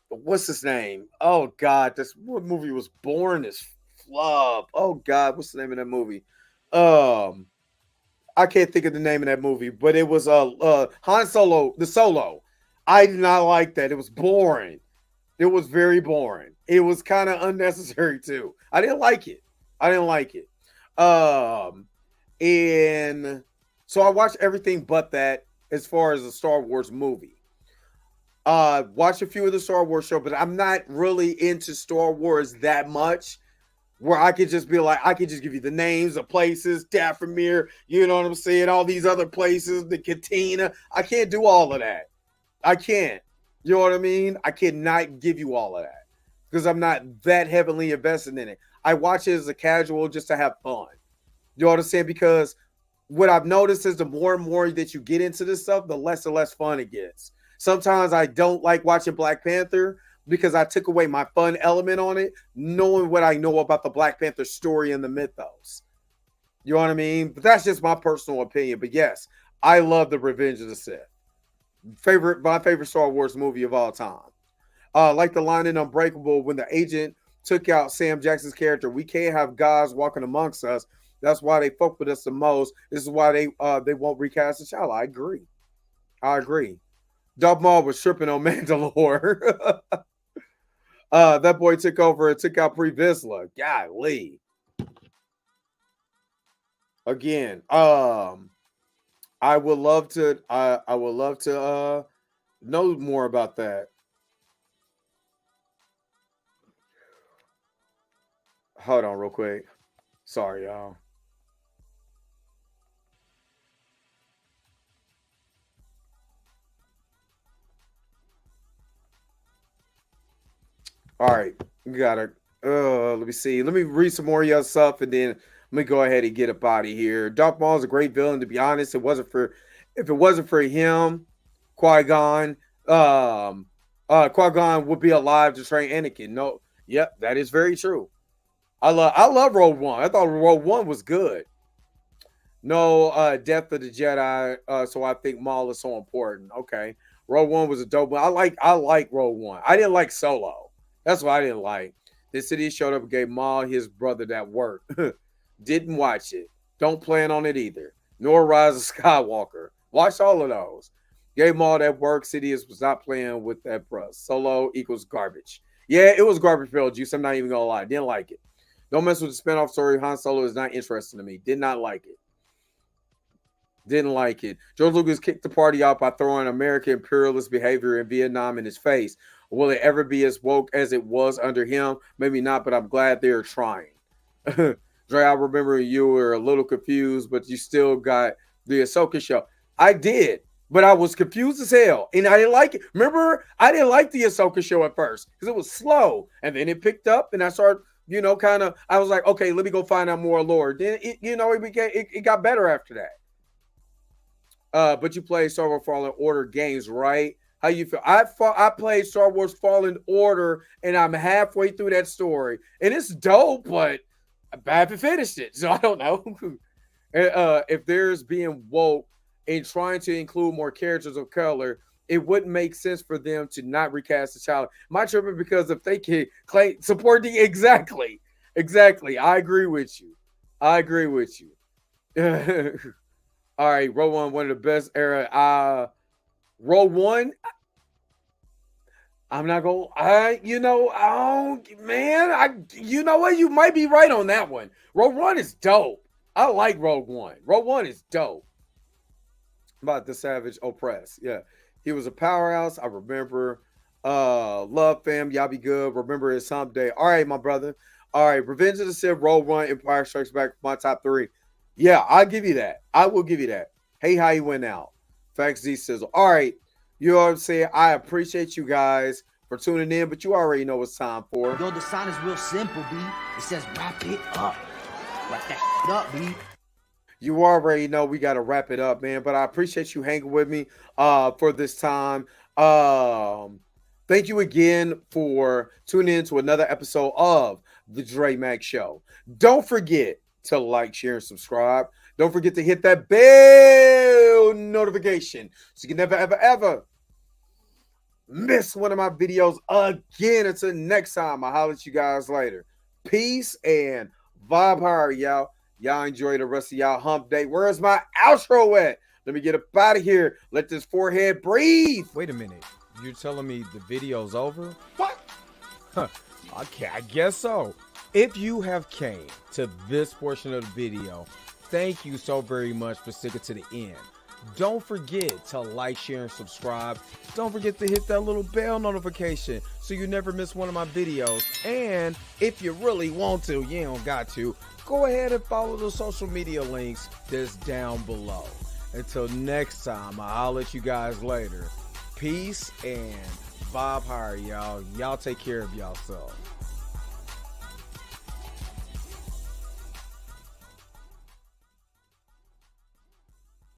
what's his name? Oh God, this movie was born as flop. Oh God, what's the name of that movie? I can't think of the name of that movie, but it was Han Solo, the Solo. I did not like that. It was boring. It was very boring. It was kind of unnecessary too. I didn't like it. And so I watched everything but that as far as a Star Wars movie. Watch a few of the Star Wars show, but I'm not really into Star Wars that much where I could just be like, I could just give you the names of places, Dathomir, you know what I'm saying? All these other places, the Cantina. I can't do all of that. I can't. You know what I mean? I cannot give you all of that because I'm not that heavily invested in it. I watch it as a casual just to have fun. You know what I'm saying? Because what I've noticed is the more and more that you get into this stuff, the less and less fun it gets. Sometimes I don't like watching Black Panther because I took away my fun element on it, knowing what I know about the Black Panther story and the mythos. You know what I mean? But that's just my personal opinion. But yes, I love the Revenge of the Sith. My favorite Star Wars movie of all time. Like the line in Unbreakable when the agent took out Sam Jackson's character. We can't have gods walking amongst us. That's why they fuck with us the most. This is why they won't recast T'Challa. I agree. Darth Maul was tripping on Mandalore. That boy took over and took out Pre Vizsla. Golly. Again, I would love to know more about that. Hold on real quick. Sorry, y'all. All right, we gotta. Let me see. Let me read some more of your stuff, and then let me go ahead and get up out of here. Darth Maul is a great villain, to be honest. If it wasn't for him, Qui-Gon would be alive to train Anakin. No, yep, that is very true. I love Rogue One. I thought Rogue One was good. No, Death of the Jedi. So I think Maul is so important. Okay, Rogue One was a dope one. I like Rogue One. I didn't like Solo. That's what I didn't like. The city showed up and gave Maul his brother that work. Didn't watch it. Don't plan on it either. Nor Rise of Skywalker. Watch all of those. Gave Maul that work. Sidious was not playing with that bruh. Solo equals garbage. Yeah, it was garbage filled juice. I'm not even gonna lie. Didn't like it. Don't mess with the spinoff story. Han Solo is not interesting to me. Did not like it. Didn't like it. George Lucas kicked the party out by throwing American imperialist behavior in Vietnam in his face. Will it ever be as woke as it was under him? Maybe not, but I'm glad they're trying. Dre, I remember you were a little confused, but you still got the Ahsoka show. I did, but I was confused as hell, and I didn't like it. Remember, I didn't like the Ahsoka show at first because it was slow, and then it picked up, and I started, I was like, okay, let me go find out more lore. Then, it got better after that. But you play Star Wars Fallen Order games, right? How you feel? I played Star Wars Fallen Order, and I'm halfway through that story, and it's dope, but I haven't finished it, so I don't know. If there's being woke and trying to include more characters of color, it wouldn't make sense for them to not recast the child. My tripping because if they can support the exactly. I agree with you. All right, Rogue one of the best era. Rogue One, I'm not going. You know what? You might be right on that one. Rogue One is dope. I like Rogue One. Rogue One is dope. About the Savage Oppressed. Yeah, he was a powerhouse. I remember. Love fam, y'all be good. Remember it's someday. All right, my brother. All right, Revenge of the Sith, Rogue One, Empire Strikes Back, my top 3. Yeah, I'll give you that. I will give you that. Hey, how you went out? Facts Z Sizzle. All right. You know what I'm saying? I appreciate you guys for tuning in, but you already know what's time for. Yo, the sign is real simple, B. It says wrap it up. Wrap that shit up, B. You already know we got to wrap it up, man. But I appreciate you hanging with me for this time. Thank you again for tuning in to another episode of The Dre Mac Show. Don't forget to like, share, and subscribe. Don't forget to hit that bell notification so you can never, ever, ever miss one of my videos again. Until next time, I'll holler at you guys later. Peace and vibe higher, y'all. Y'all enjoy the rest of y'all hump day. Where's my outro at? Let me get up out of here. Let this forehead breathe. Wait a minute. You're telling me the video's over? What? Okay, I guess so. If you have came to this portion of the video, thank you so very much for sticking to the end. Don't forget to like, share, and subscribe. Don't forget to hit that little bell notification so you never miss one of my videos. And if you really want to, you don't got to, go ahead and follow the social media links that's down below. Until next time, I'll let you guys later. Peace and vibe higher, y'all. Y'all take care of yourself.